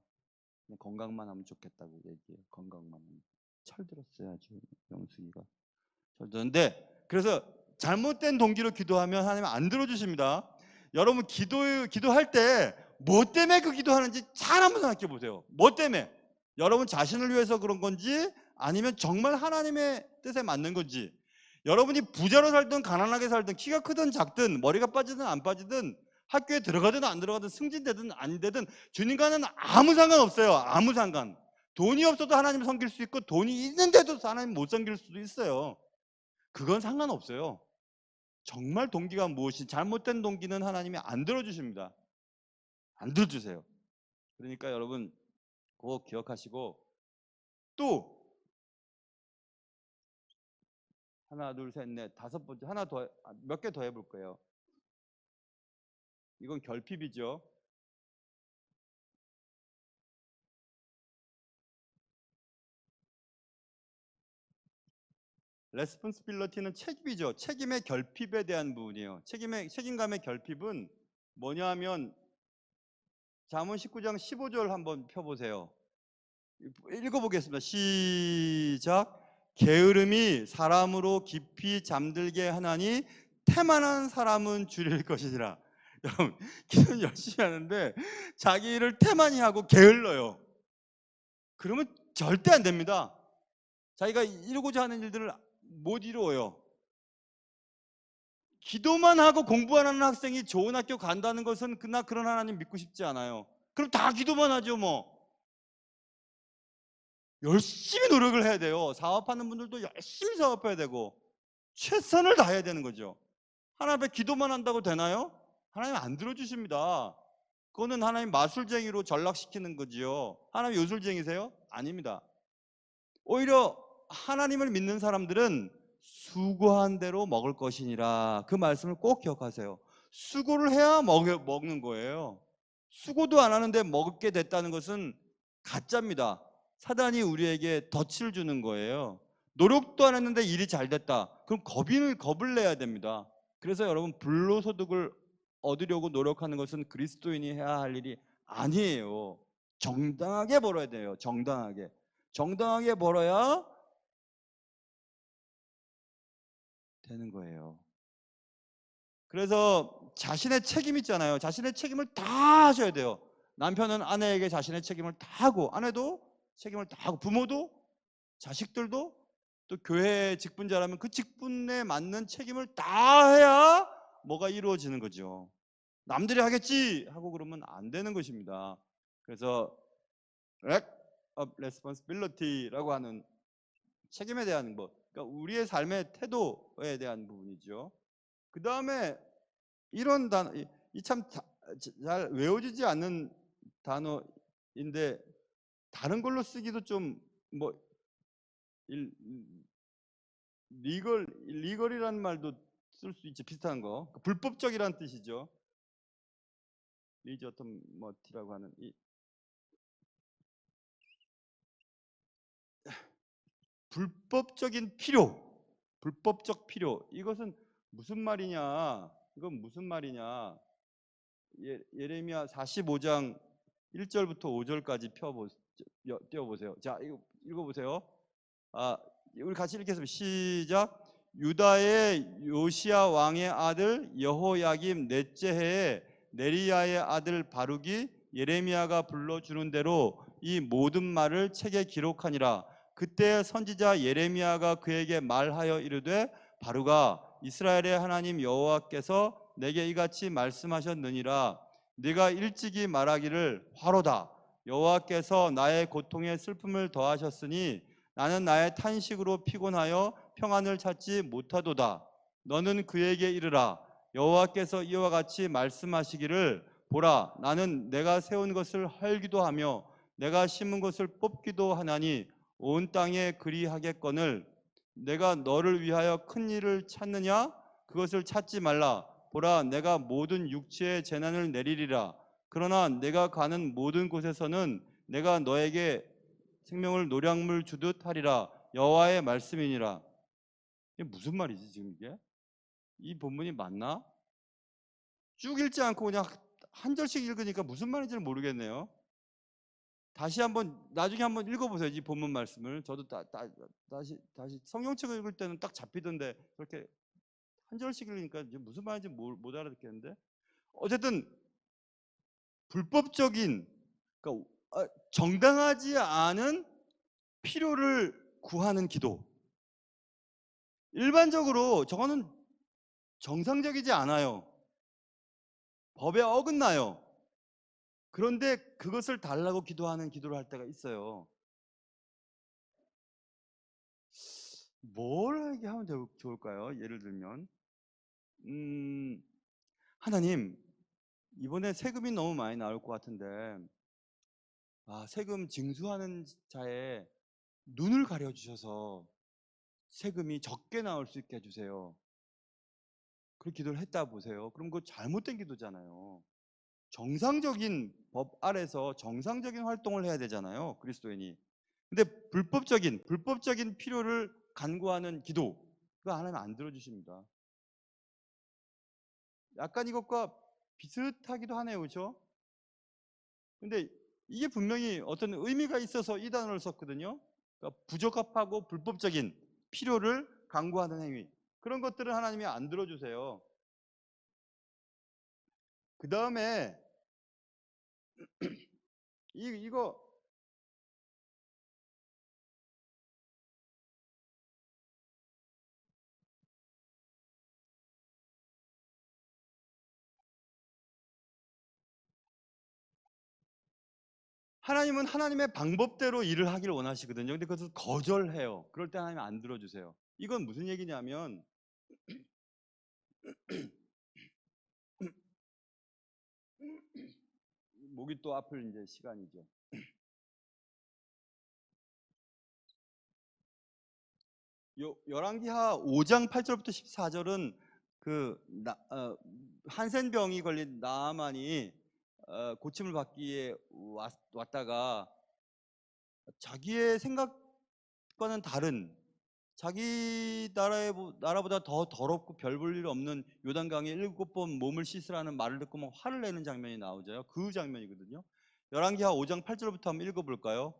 그냥 건강만 하면 좋겠다고 얘기해요. 건강만 하면. 철들었어요. 아주 영숙이가. 철들었는데, 그래서 잘못된 동기로 기도하면 하나님 안 들어주십니다. 여러분 기도할 때 뭐 때문에 그 기도하는지 잘 한번 생각해 보세요. 뭐 때문에? 여러분 자신을 위해서 그런 건지 아니면 정말 하나님의 뜻에 맞는 건지. 여러분이 부자로 살든 가난하게 살든 키가 크든 작든 머리가 빠지든 안 빠지든 학교에 들어가든 안 들어가든 승진되든 안 되든 주님과는 아무 상관없어요. 아무 상관. 돈이 없어도 하나님 섬길 수 있고 돈이 있는데도 하나님 못 섬길 수도 있어요. 그건 상관없어요. 정말 동기가 무엇이, 잘못된 동기는 하나님이 안 들어주십니다. 안 들어주세요. 그러니까 여러분 그거 기억하시고, 또 하나 둘 셋 넷 다섯 번째 하나 더, 몇 개 더 해볼 거예요. 이건 결핍이죠. 레스폰시빌리티는 책임이죠. 책임의 결핍에 대한 부분이에요. 책임감의 결핍은 뭐냐 하면 잠언 19장 15절 한번 펴보세요. 읽어보겠습니다. 시작. 게으름이 사람으로 깊이 잠들게 하나니 태만한 사람은 줄일 것이니라. 여러분, 기도는 열심히 하는데 자기 일을 태만히 하고 게을러요. 그러면 절대 안 됩니다. 자기가 이루고자 하는 일들을 못 이루어요. 기도만 하고 공부 안 하는 학생이 좋은 학교 간다는 것은 나 그런 하나님 믿고 싶지 않아요. 그럼 다 기도만 하죠 뭐. 열심히 노력을 해야 돼요. 사업하는 분들도 열심히 사업해야 되고 최선을 다해야 되는 거죠. 하나님 앞에 기도만 한다고 되나요? 하나님 안 들어주십니다. 그거는 하나님 마술쟁이로 전락시키는 거지요. 하나님 요술쟁이세요? 아닙니다. 오히려 하나님을 믿는 사람들은 수고한 대로 먹을 것이니라. 그 말씀을 꼭 기억하세요. 수고를 해야 먹는 거예요. 수고도 안 하는데 먹게 됐다는 것은 가짜입니다. 사단이 우리에게 덫을 주는 거예요. 노력도 안 했는데 일이 잘 됐다. 그럼 겁을 내야 됩니다. 그래서 여러분, 불로소득을 얻으려고 노력하는 것은 그리스도인이 해야 할 일이 아니에요. 정당하게 벌어야 돼요. 정당하게 벌어야 되는 거예요. 그래서 자신의 책임 있잖아요. 자신의 책임을 다 하셔야 돼요. 남편은 아내에게 자신의 책임을 다 하고, 아내도 책임을 다 하고, 부모도, 자식들도, 또 교회 직분자라면 그 직분에 맞는 책임을 다 해야 뭐가 이루어지는 거죠. 남들이 하겠지 하고 그러면 안 되는 것입니다. 그래서 lack of responsibility라고 하는 책임에 대한 것, 그러니까 우리의 삶의 태도에 대한 부분이죠. 그 다음에 이런 단어, 이 참 잘 외워지지 않는 단어인데 다른 걸로 쓰기도 좀 뭐 리걸이라는 말도 쓸 수 있죠. 비슷한 거. 불법적이라는 뜻이죠. 리저터머티라고 하는 이 불법적인 필요, 불법적 필요. 이것은 무슨 말이냐? 이건 무슨 말이냐? 예레미야 45장 1절부터 5절까지 띄워보세요. 자, 이거 읽어보세요. 우리 같이 읽겠습니다. 시작. 유다의 요시야 왕의 아들 여호야김 넷째 해에 네리야의 아들 바룩이 예레미야가 불러주는 대로 이 모든 말을 책에 기록하니라. 그때 선지자 예레미야가 그에게 말하여 이르되, 바룩아, 이스라엘의 하나님 여호와께서 내게 이같이 말씀하셨느니라. 네가 일찍이 말하기를 화로다. 여호와께서 나의 고통에 슬픔을 더하셨으니 나는 나의 탄식으로 피곤하여 평안을 찾지 못하도다. 너는 그에게 이르라. 여호와께서 이와 같이 말씀하시기를, 보라, 나는 내가 세운 것을 헐기도 하며 내가 심은 것을 뽑기도 하나니 온 땅에 그리하겠거늘 내가 너를 위하여 큰 일을 찾느냐? 그것을 찾지 말라. 보라, 내가 모든 육체의 재난을 내리리라. 그러나 내가 가는 모든 곳에서는 내가 너에게 생명을 노량물 주듯 하리라. 여호와의 말씀이니라. 이게 무슨 말이지 지금 이게? 이 본문이 맞나? 쭉 읽지 않고 그냥 한 절씩 읽으니까 무슨 말인지는 모르겠네요. 다시 한번 나중에 한번 읽어보세요. 이 본문 말씀을. 저도 다시 성경책을 읽을 때는 딱 잡히던데 그렇게 한 절씩 읽으니까 무슨 말인지 못 알아듣겠는데. 어쨌든 불법적인, 그러니까 정당하지 않은 필요를 구하는 기도. 일반적으로 저거는 정상적이지 않아요. 법에 어긋나요. 그런데 그것을 달라고 기도하는 기도를 할 때가 있어요. 뭘 하면 좋을까요? 예를 들면 하나님, 이번에 세금이 너무 많이 나올 것 같은데 세금 징수하는 자의 눈을 가려주셔서 세금이 적게 나올 수 있게 해주세요. 그렇게 기도를 했다 보세요. 그럼 그거 잘못된 기도잖아요. 정상적인 법 아래서 정상적인 활동을 해야 되잖아요, 그리스도인이. 근데 불법적인 필요를 간구하는 기도, 그거 하나님 안 들어주십니다. 약간 이것과 비슷하기도 하네요, 그렇죠? 근데 이게 분명히 어떤 의미가 있어서 이 단어를 썼거든요. 그러니까 부적합하고 불법적인 필요를 강구하는 행위, 그런 것들은 하나님이 안 들어주세요. 그 다음에 이거 하나님은 하나님의 방법대로 일을 하기를 원하시거든요. 근데 그것을 거절해요. 그럴 때 하나님 안 들어주세요. 이건 무슨 얘기냐면, 목이 또 아플 이제 시간이죠. 열왕기하 5장 8절부터 14절은 한센병이 걸린 나아만이 고침을 받기에 왔다가 자기의 생각과는 다른, 자기 나라보다 더 더럽고 별 볼 일 없는 요단강에 7번 몸을 씻으라는 말을 듣고 막 화를 내는 장면이 나오죠. 그 장면이거든요. 열왕기하 5장 8절부터 한번 읽어볼까요?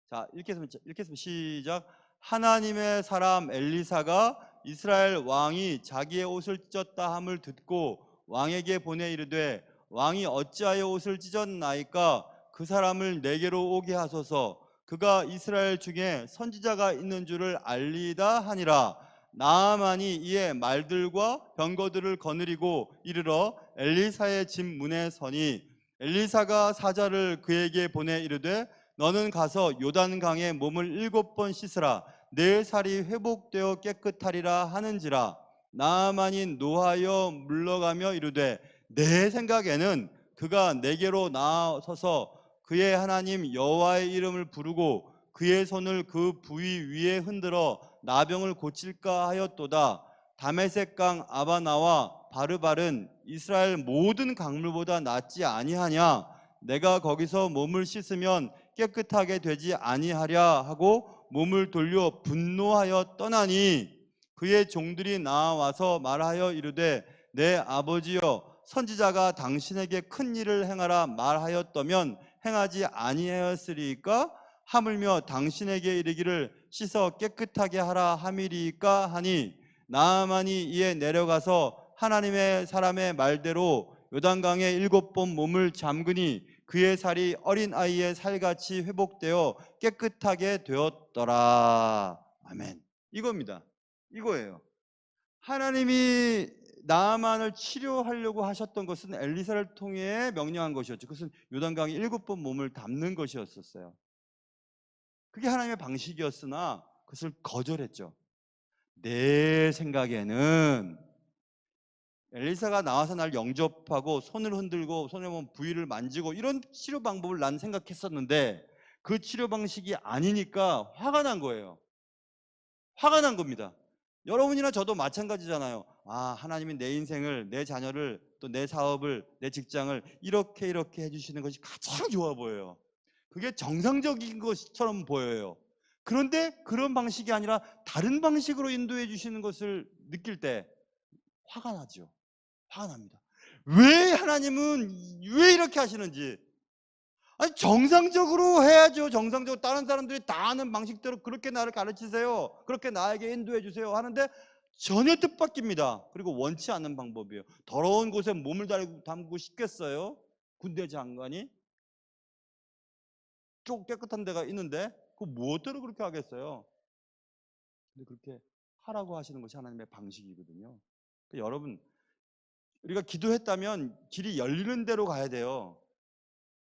자, 읽겠습니다. 시작. 하나님의 사람 엘리사가 이스라엘 왕이 자기의 옷을 찢었다 함을 듣고 왕에게 보내 이르되, 왕이 어찌하여 옷을 찢었나이까? 그 사람을 내게로 오게 하소서. 그가 이스라엘 중에 선지자가 있는 줄을 알리다 하니라. 나아만이 이에 말들과 병거들을 거느리고 이르러 엘리사의 집 문에 서니, 엘리사가 사자를 그에게 보내 이르되, 너는 가서 요단강에 몸을 7번 씻으라. 내 살이 회복되어 깨끗하리라 하는지라. 나아만이 노하여 물러가며 이르되, 내 생각에는 그가 내게로 나서서 그의 하나님 여호와의 이름을 부르고 그의 손을 그 부위 위에 흔들어 나병을 고칠까 하였도다. 다메섹 강 아바나와 바르발은 이스라엘 모든 강물보다 낫지 아니하냐? 내가 거기서 몸을 씻으면 깨끗하게 되지 아니하랴 하고 몸을 돌려 분노하여 떠나니, 그의 종들이 나와서 말하여 이르되, 내 아버지여, 선지자가 당신에게 큰 일을 행하라 말하였다면 행하지 아니하였으리까? 하물며 당신에게 이르기를 씻어 깨끗하게 하라 함이리까 하니, 나아만이 이에 내려가서 하나님의 사람의 말대로 요단강에 7번 몸을 잠그니 그의 살이 어린아이의 살같이 회복되어 깨끗하게 되었더라. 아멘. 이겁니다. 이거예요. 하나님이 나아만을 치료하려고 하셨던 것은 엘리사를 통해 명령한 것이었죠. 그것은 요단강에 7번 몸을 담는 것이었어요. 그게 하나님의 방식이었으나 그것을 거절했죠. 내 생각에는 엘리사가 나와서 날 영접하고 손을 흔들고 손에 보면 부위를 만지고 이런 치료 방법을 난 생각했었는데, 그 치료 방식이 아니니까 화가 난 거예요. 화가 난 겁니다. 여러분이나 저도 마찬가지잖아요. 아, 하나님이 내 인생을, 내 자녀를, 또 내 사업을, 내 직장을 이렇게 해주시는 것이 가장 좋아 보여요. 그게 정상적인 것처럼 보여요. 그런데 그런 방식이 아니라 다른 방식으로 인도해 주시는 것을 느낄 때 화가 나죠. 화가 납니다. 왜 하나님은 왜 이렇게 하시는지. 아니, 정상적으로 해야죠. 정상적으로 다른 사람들이 다 아는 방식대로 그렇게 나를 가르치세요, 그렇게 나에게 인도해 주세요 하는데 전혀 뜻밖입니다. 그리고 원치 않는 방법이에요. 더러운 곳에 몸을 담그고 싶겠어요? 군대 장관이 쭉 깨끗한 데가 있는데 그 무엇대로 그렇게 하겠어요? 근데 그렇게 하라고 하시는 것이 하나님의 방식이거든요. 그러니까 여러분, 우리가 기도했다면 길이 열리는 대로 가야 돼요.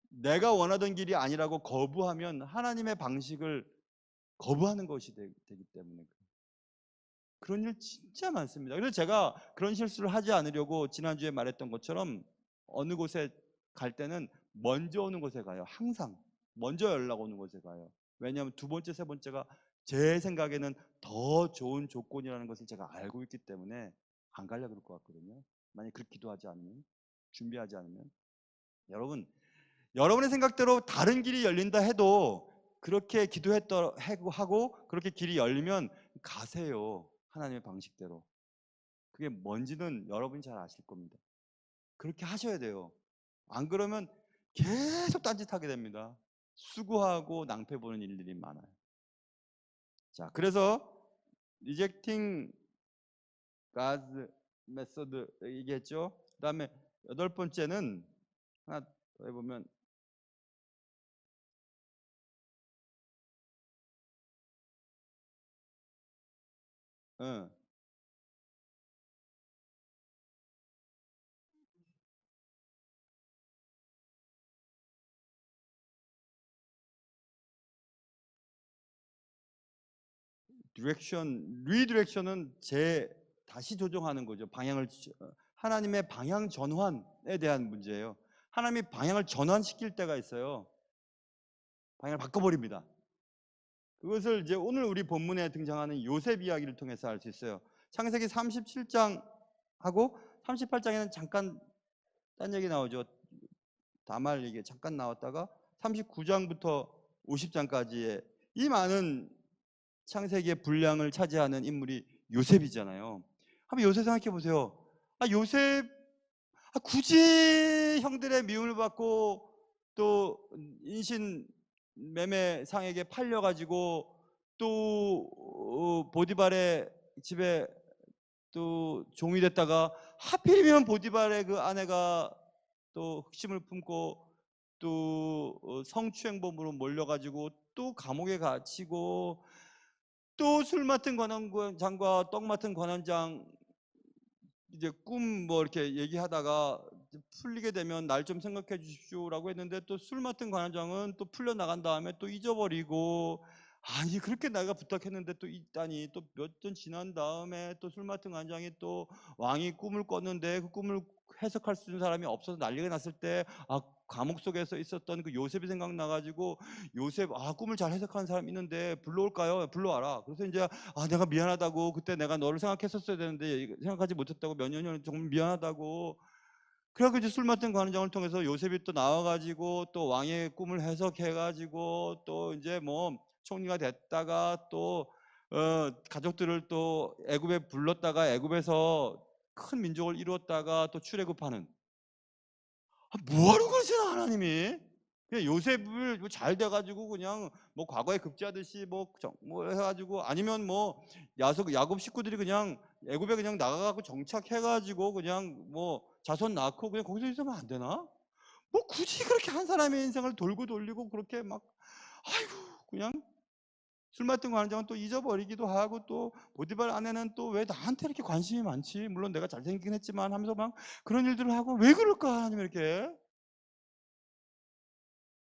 내가 원하던 길이 아니라고 거부하면 하나님의 방식을 거부하는 것이 되기 때문에 그런 일 진짜 많습니다. 그래서 제가 그런 실수를 하지 않으려고 지난주에 말했던 것처럼 어느 곳에 갈 때는 먼저 오는 곳에 가요. 항상 먼저 연락 오는 곳에 가요. 왜냐하면 두 번째, 세 번째가 제 생각에는 더 좋은 조건이라는 것을 제가 알고 있기 때문에 안 가려고 그럴 것 같거든요. 만약 그렇게 기도하지 않으면, 준비하지 않으면. 여러분, 여러분의 생각대로 다른 길이 열린다 해도 그렇게 기도했다 하고 그렇게 길이 열리면 가세요. 하나님의 방식대로. 그게 뭔지는 여러분이 잘 아실 겁니다. 그렇게 하셔야 돼요. 안 그러면 계속 딴짓하게 됩니다. 수고하고 낭패 보는 일들이 많아요. 자, 그래서 rejecting God's method 얘기했죠. 그다음에 여덟 번째는 하나 더 해보면 어, 리디렉션은 다시 조정하는 거죠. 하나님의 방향 전환에 대한 문제예요. 하나님이 방향을 전환시킬 때가 있어요. 방향을 바꿔버립니다. 그것을 이제 오늘 우리 본문에 등장하는 요셉 이야기를 통해서 알 수 있어요. 창세기 37장하고 38장에는 잠깐 딴 얘기 나오죠. 다말 얘기 잠깐 나왔다가 39장부터 50장까지의 이 많은 창세기의 분량을 차지하는 인물이 요셉이잖아요. 한번 요셉 생각해 보세요. 요셉 굳이 형들의 미움을 받고 또 인신 매매상에게 팔려가지고 또 보디발의 집에 또 종이 됐다가 하필이면 보디발의 그 아내가 또 흑심을 품고 또 성추행범으로 몰려가지고 또 감옥에 갇히고 또 술 맡은 관원장과 떡 맡은 관원장 이제 꿈 뭐 이렇게 얘기하다가 풀리게 되면 날 좀 생각해 주십시오라고 했는데 또 술 맡은 관원장은 또 풀려 나간 다음에 또 잊어버리고 아니 그렇게 내가 부탁했는데 또 있다니 또 몇 년 지난 다음에 또 술 맡은 관원장이 또 왕이 꿈을 꿨는데 그 꿈을 해석할 수 있는 사람이 없어서 난리가 났을 때 감옥 속에서 있었던 그 요셉이 생각나가지고 요셉 꿈을 잘 해석하는 사람 있는데 불러올까요? 불러와라. 그래서 이제 내가 미안하다고 그때 내가 너를 생각했었어야 되는데 생각하지 못했다고 몇 년 전에 정말 미안하다고 그래가지고 이제 술 맡은 관원장을 통해서 요셉이 또 나와가지고 또 왕의 꿈을 해석해가지고 또 이제 뭐 총리가 됐다가 또 가족들을 또 애굽에 불렀다가 애굽에서 큰 민족을 이루었다가 또 출애굽하는 뭐하러 그러시나 하나님이 그냥 요셉을 잘 돼가지고 그냥 뭐 과거에 급제하듯이 뭐 해가지고 아니면 뭐 야곱 식구들이 그냥 애굽에 그냥 나가갖고 정착해가지고 그냥 뭐 자손 낳고 그냥 거기서 있으면 안 되나? 뭐 굳이 그렇게 한 사람의 인생을 돌고 돌리고 그렇게 막 아이고 그냥 술 맡은 관장은 또 잊어버리기도 하고 또 보디발 아내는 또 왜 나한테 이렇게 관심이 많지? 물론 내가 잘생기긴 했지만 하면서 막 그런 일들을 하고 왜 그럴까 하나님 이렇게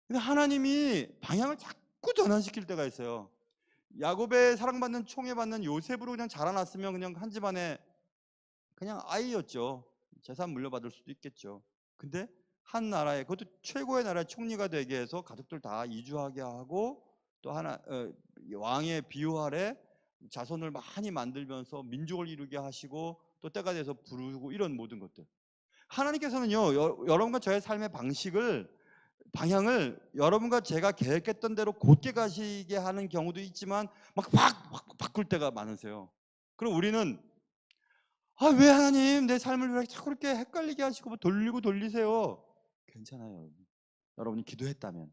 근데 하나님이 방향을 자꾸 전환시킬 때가 있어요. 야곱의 사랑받는 총애받는 요셉으로 그냥 자라났으면 그냥 한 집안에 그냥 아이였죠. 재산 물려받을 수도 있겠죠. 근데 한 나라에 그것도 최고의 나라의 총리가 되게 해서 가족들 다 이주하게 하고 또 왕의 비호 아래 자손을 많이 만들면서 민족을 이루게 하시고 또 때가 돼서 부르고 이런 모든 것들. 하나님께서는요 여러분과 저의 삶의 방향을 여러분과 제가 계획했던 대로 곧게 가시게 하는 경우도 있지만 막 바꿀 때가 많으세요. 그럼 우리는 왜 하나님 내 삶을 왜 자꾸 그렇게 헷갈리게 하시고 뭐 돌리고 돌리세요? 괜찮아요. 여러분이 기도했다면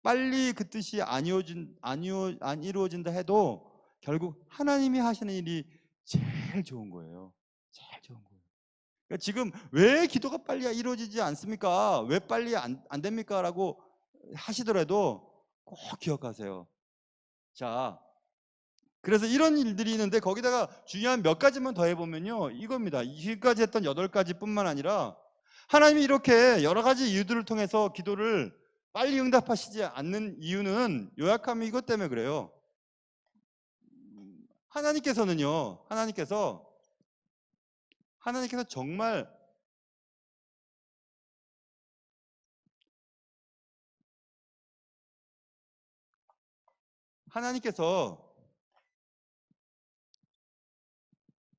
빨리 그 뜻이 안 이루어진다 해도 결국 하나님이 하시는 일이 제일 좋은 거예요. 제일 좋은 거예요. 그러니까 지금 왜 기도가 빨리 이루어지지 않습니까? 왜 빨리 안 됩니까? 라고 하시더라도 꼭 기억하세요. 자, 그래서 이런 일들이 있는데 거기다가 중요한 몇 가지만 더 해보면요. 이겁니다. 지금까지 했던 8가지 뿐만 아니라 하나님이 이렇게 여러 가지 이유들을 통해서 기도를 빨리 응답하시지 않는 이유는 요약하면 이것 때문에 그래요. 하나님께서 정말 하나님께서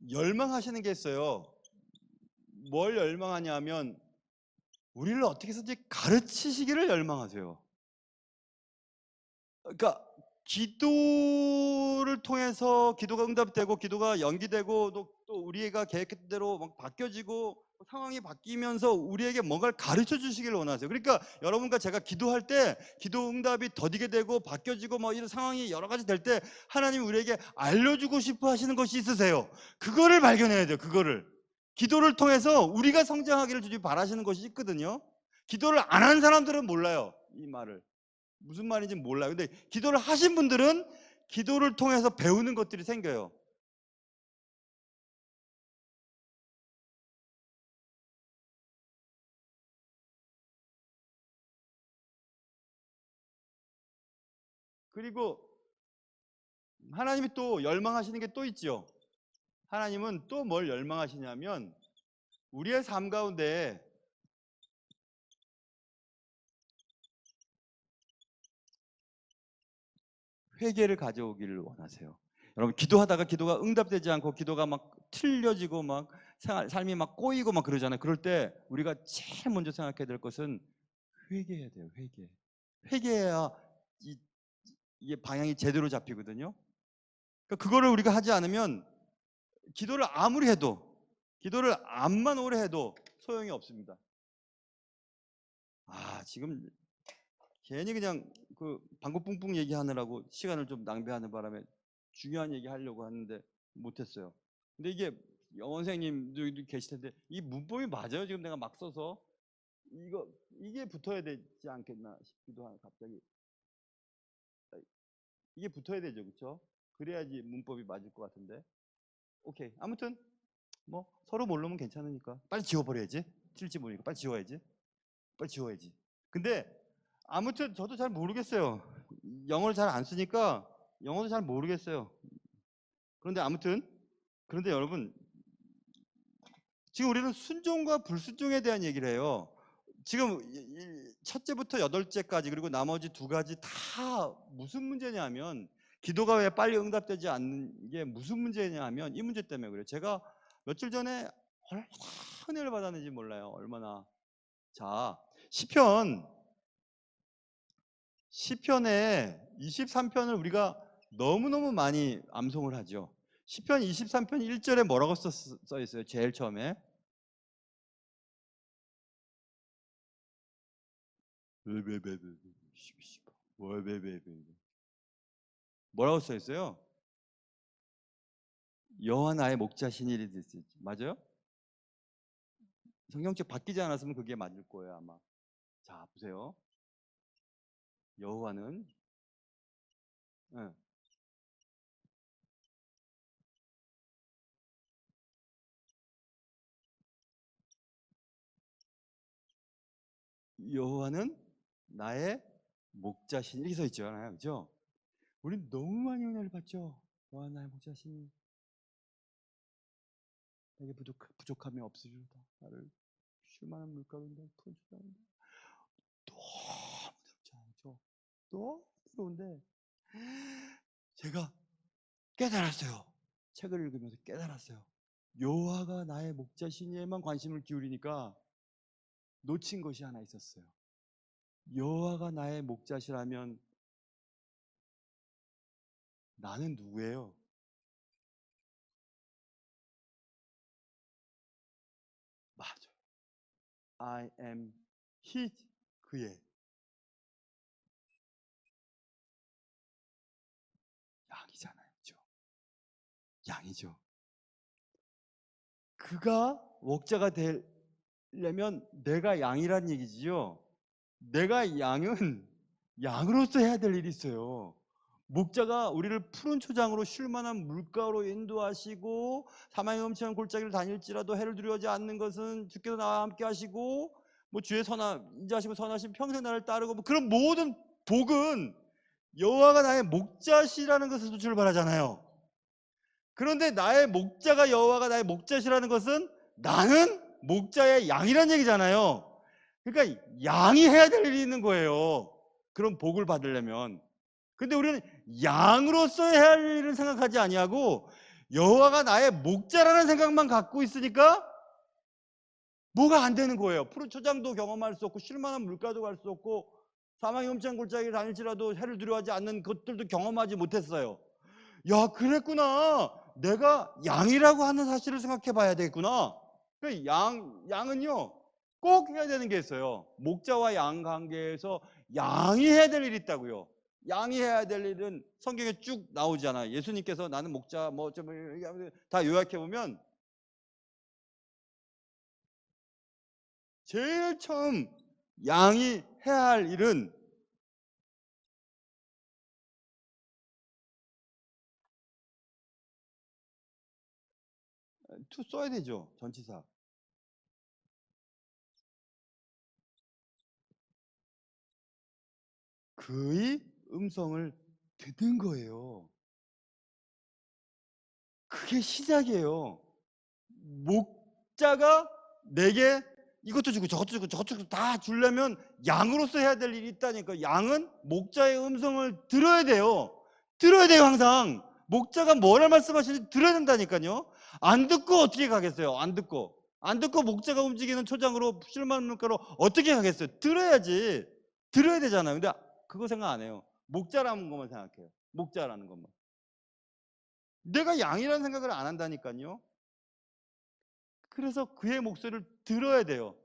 열망하시는 게 있어요. 뭘 열망하냐면 우리를 어떻게 해서든지 가르치시기를 열망하세요. 그러니까 기도를 통해서 기도가 응답되고 기도가 연기되고 또 우리가 계획했던 대로 막 바뀌어지고 상황이 바뀌면서 우리에게 뭔가를 가르쳐 주시기를 원하세요. 그러니까 여러분과 제가 기도할 때 기도 응답이 더디게 되고 바뀌어지고 뭐 이런 상황이 여러 가지 될 때 하나님이 우리에게 알려주고 싶어 하시는 것이 있으세요. 그거를 발견해야 돼요. 그거를. 기도를 통해서 우리가 성장하기를 주님 바라시는 것이 있거든요. 기도를 안 한 사람들은 몰라요. 이 말을. 무슨 말인지 몰라요. 근데 기도를 하신 분들은 기도를 통해서 배우는 것들이 생겨요. 그리고 하나님이 또 열망하시는 게 또 있죠. 하나님은 또 뭘 열망하시냐면 우리의 삶 가운데 회개를 가져오기를 원하세요. 여러분 기도하다가 기도가 응답되지 않고 기도가 막 틀려지고 막 삶이 막 꼬이고 막 그러잖아요. 그럴 때 우리가 제일 먼저 생각해야 될 것은 회개해야 돼요. 회개. 회개해야 이게 방향이 제대로 잡히거든요. 그러니까 그거를 우리가 하지 않으면 기도를 아무리 해도 기도를 암만 오래 해도 소용이 없습니다. 지금 괜히 그냥 그 방구뿡뿡 얘기하느라고 시간을 좀 낭비하는 바람에 중요한 얘기 하려고 하는데 못했어요. 근데 이게 영어 선생님도 계실 텐데 이 문법이 맞아요? 지금 내가 막 써서 이게 붙어야 되지 않겠나 싶기도 하고 갑자기 이게 붙어야 되죠, 그렇죠? 그래야지 문법이 맞을 것 같은데. 오케이. 아무튼 뭐 서로 모르면 괜찮으니까 빨리 지워버려야지. 틀릴지 모르니까 빨리 지워야지. 빨리 지워야지. 근데 아무튼 저도 잘 모르겠어요. 영어를 잘 안 쓰니까 영어도 잘 모르겠어요. 그런데 여러분 지금 우리는 순종과 불순종에 대한 얘기를 해요. 지금 첫째부터 여덟째까지 그리고 나머지 두 가지 다 무슨 문제냐면 기도가 왜 빨리 응답되지 않는 게 무슨 문제냐면 이 문제 때문에 그래요. 제가 며칠 전에 얼마나 은혜를 받았는지 몰라요. 얼마나. 자, 시편의 23편을 우리가 너무너무 많이 암송을 하죠. 시편 23편 1절에 뭐라고 써 있어요? 제일 처음에 뭐라고 써 있어요? 여호와 나의 목자시니리. 맞아요? 성경책 바뀌지 않았으면 그게 맞을 거예요 아마. 자 보세요. 여호와는 예, 여호와는 나의 목자시니 이렇게 써 있잖아요, 그죠? 우린 너무 많이 은혜를 받죠. 여호와 나의 목자시니 내게 부족함이 없으리로다. 나를 쉴만한 물가운데 푸른 초장인데 너무 부럽지 않죠? 너무 부러운데 제가 깨달았어요. 책을 읽으면서 깨달았어요. 여호와가 나의 목자시니에만 관심을 기울이니까 놓친 것이 하나 있었어요. 여호와가 나의 목자시라면 나는 누구예요? 맞아. I am his, 그의 양이잖아요. 그죠? 양이죠. 그가 목자가 되려면 내가 양이란 얘기지요. 내가 양은 양으로서 해야 될 일이 있어요. 목자가 우리를 푸른 초장으로 쉴 만한 물가로 인도하시고 사망의 엄청난 골짜기를 다닐지라도 해를 두려워하지 않는 것은 주께서 나와 함께 하시고 뭐 주의 인자하시고 선하신 평생 나를 따르고 뭐 그런 모든 복은 여호와가 나의 목자시라는 것에서 출발하잖아요. 그런데 나의 목자가 여호와가 나의 목자시라는 것은 나는 목자의 양이라는 얘기잖아요. 그러니까 양이 해야 될 일이 있는 거예요. 그런 복을 받으려면. 근데 우리는 양으로서 해야 할 일을 생각하지 아니하고 여호와가 나의 목자라는 생각만 갖고 있으니까 뭐가 안 되는 거예요. 푸르초장도 경험할 수 없고 쉴만한 물가도 갈 수 없고 사망의 흠창 골짜기를 다닐지라도 해를 두려워하지 않는 것들도 경험하지 못했어요. 야, 그랬구나. 내가 양이라고 하는 사실을 생각해 봐야 되겠구나. 그 양은요, 꼭 해야 되는 게 있어요. 목자와 양 관계에서 양이 해야 될 일이 있다고요. 양이 해야 될 일은 성경에 쭉 나오잖아요. 예수님께서 나는 목자, 다 요약해 보면 제일 처음 양이 해야 할 일은 투 써야 되죠. 전치사. 그의 음성을 듣는 거예요. 그게 시작이에요. 목자가 내게 이것도 주고 저것도 주고 저것도 주고 다 주려면 양으로서 해야 될 일이 있다니까. 양은 목자의 음성을 들어야 돼요. 들어야 돼요. 항상 목자가 뭐를 말씀하시는지 들어야 된다니까요. 안 듣고 어떻게 가겠어요? 안 듣고 목자가 움직이는 초장으로 실만 물가로 어떻게 가겠어요? 들어야지. 들어야 되잖아요. 근데 그거 생각 안 해요. 목자라는 것만 생각해요. 목자라는 것만. 내가 양이라는 생각을 안 한다니까요. 그래서 그의 목소리를 들어야 돼요.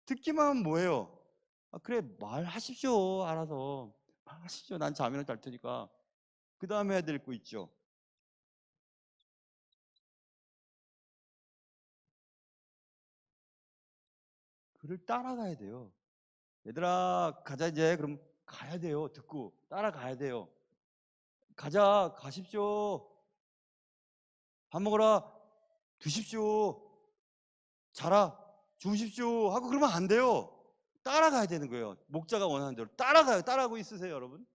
듣기만 하면 뭐예요? 아, 그래, 말하십시오. 알아서. 말하십시오. 난 자면을 잘 테니까. 그 다음에 해야 될 거 있죠. 그를 따라가야 돼요. 얘들아, 가자 이제. 그럼 가야 돼요. 듣고. 따라가야 돼요. 가자, 가십시오. 밥 먹어라, 드십시오. 자라, 주무십시오. 하고 그러면 안 돼요. 따라가야 되는 거예요. 목자가 원하는 대로. 따라가요. 따라하고 있으세요, 여러분.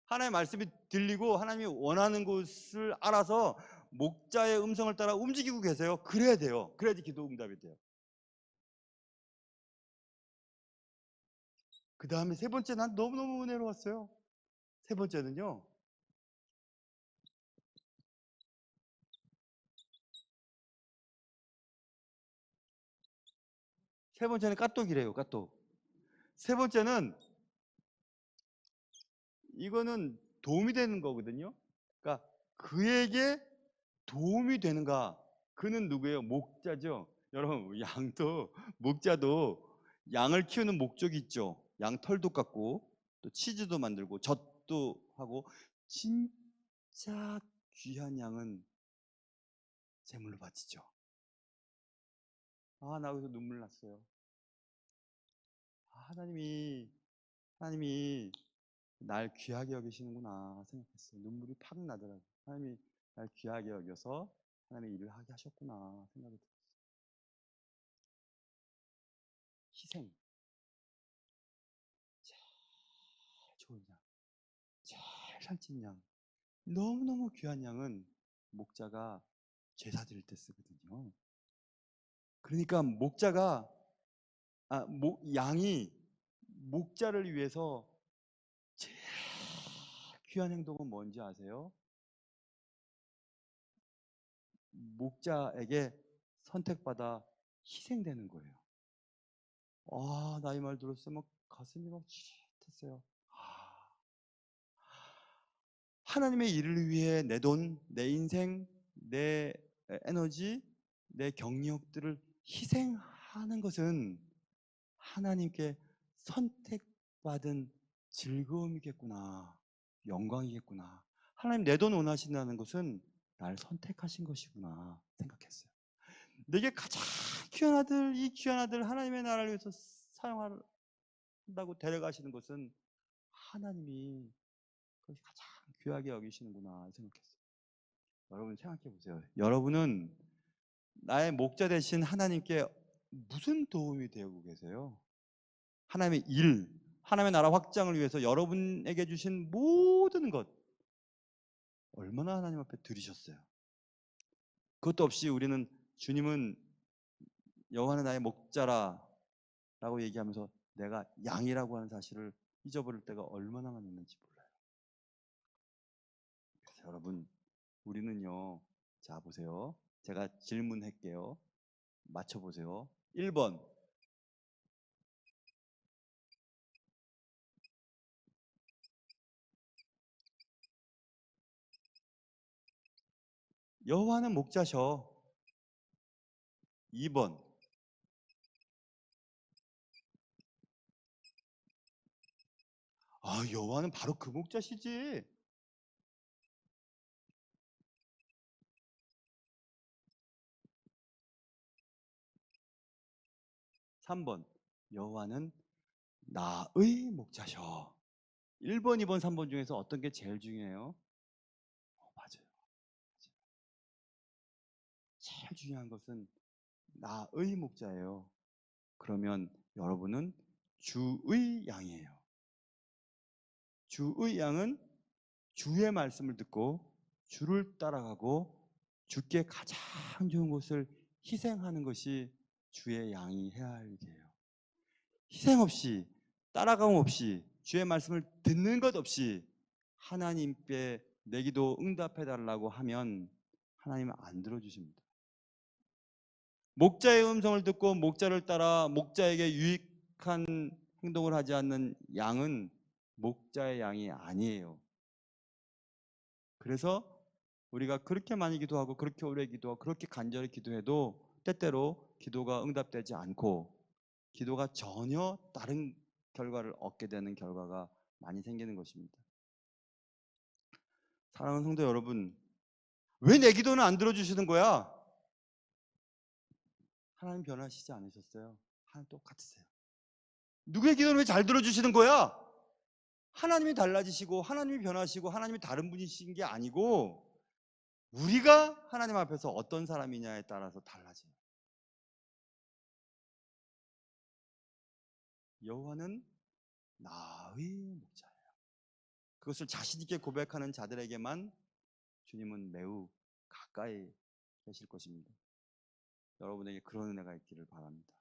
하나님의 말씀이 들리고 하나님이 원하는 곳을 알아서 목자의 음성을 따라 움직이고 계세요. 그래야 돼요. 그래야지 기도 응답이 돼요. 그 다음에 세 번째, 난 너무너무 은혜로웠어요. 세 번째는요, 세 번째는 까똑이래요. 까똑. 세 번째는 이거는 도움이 되는 거거든요. 그러니까 그에게 도움이 되는가? 그는 누구예요? 목자죠. 여러분, 양도 목자도 양을 키우는 목적이 있죠. 양 털도 깎고 또 치즈도 만들고 젖도 하고. 진짜 귀한 양은 제물로 바치죠. 아, 나 여기서 눈물 났어요. 아, 하나님이 날 귀하게 여기시는구나 생각했어요. 눈물이 팍 나더라고요. 하나님이 날 귀하게 여겨서 하나님의 일을 하게 하셨구나 생각이 들었어요. 희생. 제일 좋은 양, 제일 살찐 양, 너무너무 귀한 양은 목자가 제사 드릴 때 쓰거든요. 그러니까 양이 목자를 위해서 제일 귀한 행동은 뭔지 아세요? 목자에게 선택받아 희생되는 거예요. 아, 나 이 말 들었을 때 막 가슴이 막 찌릿했어요. 아, 하나님의 일을 위해 내 돈, 내 인생, 내 에너지, 내 경력들을 희생하는 것은 하나님께 선택받은 즐거움이겠구나, 영광이겠구나. 하나님 내 돈 원하신다는 것은 날 선택하신 것이구나 생각했어요. 내게 가장 귀한 아들, 이 귀한 아들 하나님의 나라를 위해서 사용한다고 데려가시는 것은 하나님이 그것이 가장 귀하게 여기시는구나 생각했어요. 여러분 생각해 보세요. 여러분은 나의 목자 되신 하나님께 무슨 도움이 되고 계세요? 하나님의 일, 하나님의 나라 확장을 위해서 여러분에게 주신 모든 것 얼마나 하나님 앞에 드리셨어요? 그것도 없이 우리는 주님은 여호와는 나의 목자라 라고 얘기하면서 내가 양이라고 하는 사실을 잊어버릴 때가 얼마나 많이 있는지 몰라요. 그래서 여러분, 우리는요, 자 보세요. 제가 질문할게요. 맞춰보세요. 1번, 여호와는 목자셔. 2번. 아, 여호와는 바로 그 목자시지. 3번. 여호와는 나의 목자셔. 1번, 2번, 3번 중에서 어떤 게 제일 중요해요? 맞아요. 제일 중요한 것은 나의 목자예요. 그러면 여러분은 주의 양이에요. 주의 양은 주의 말씀을 듣고 주를 따라가고 주께 가장 좋은 것을 희생하는 것이 주의 양이 해야 할 일이에요. 희생 없이, 따라감 없이, 주의 말씀을 듣는 것 없이 하나님께 내 기도 응답해 달라고 하면 하나님은 안 들어주십니다. 목자의 음성을 듣고 목자를 따라 목자에게 유익한 행동을 하지 않는 양은 목자의 양이 아니에요. 그래서 우리가 그렇게 많이 기도하고 그렇게 오래 기도하고 그렇게 간절히 기도해도 때때로 기도가 응답되지 않고 기도가 전혀 다른 결과를 얻게 되는 결과가 많이 생기는 것입니다. 사랑하는 성도 여러분, 왜 내 기도는 안 들어주시는 거야? 하나님 변하시지 않으셨어요? 하나님 똑같으세요. 누구의 기도는 왜 잘 들어주시는 거야? 하나님이 달라지시고 하나님이 변하시고 하나님이 다른 분이신 게 아니고 우리가 하나님 앞에서 어떤 사람이냐에 따라서 달라져요. 여호와는 나의 목자예요. 그것을 자신 있게 고백하는 자들에게만 주님은 매우 가까이 계실 것입니다. 여러분에게 그런 은혜가 있기를 바랍니다.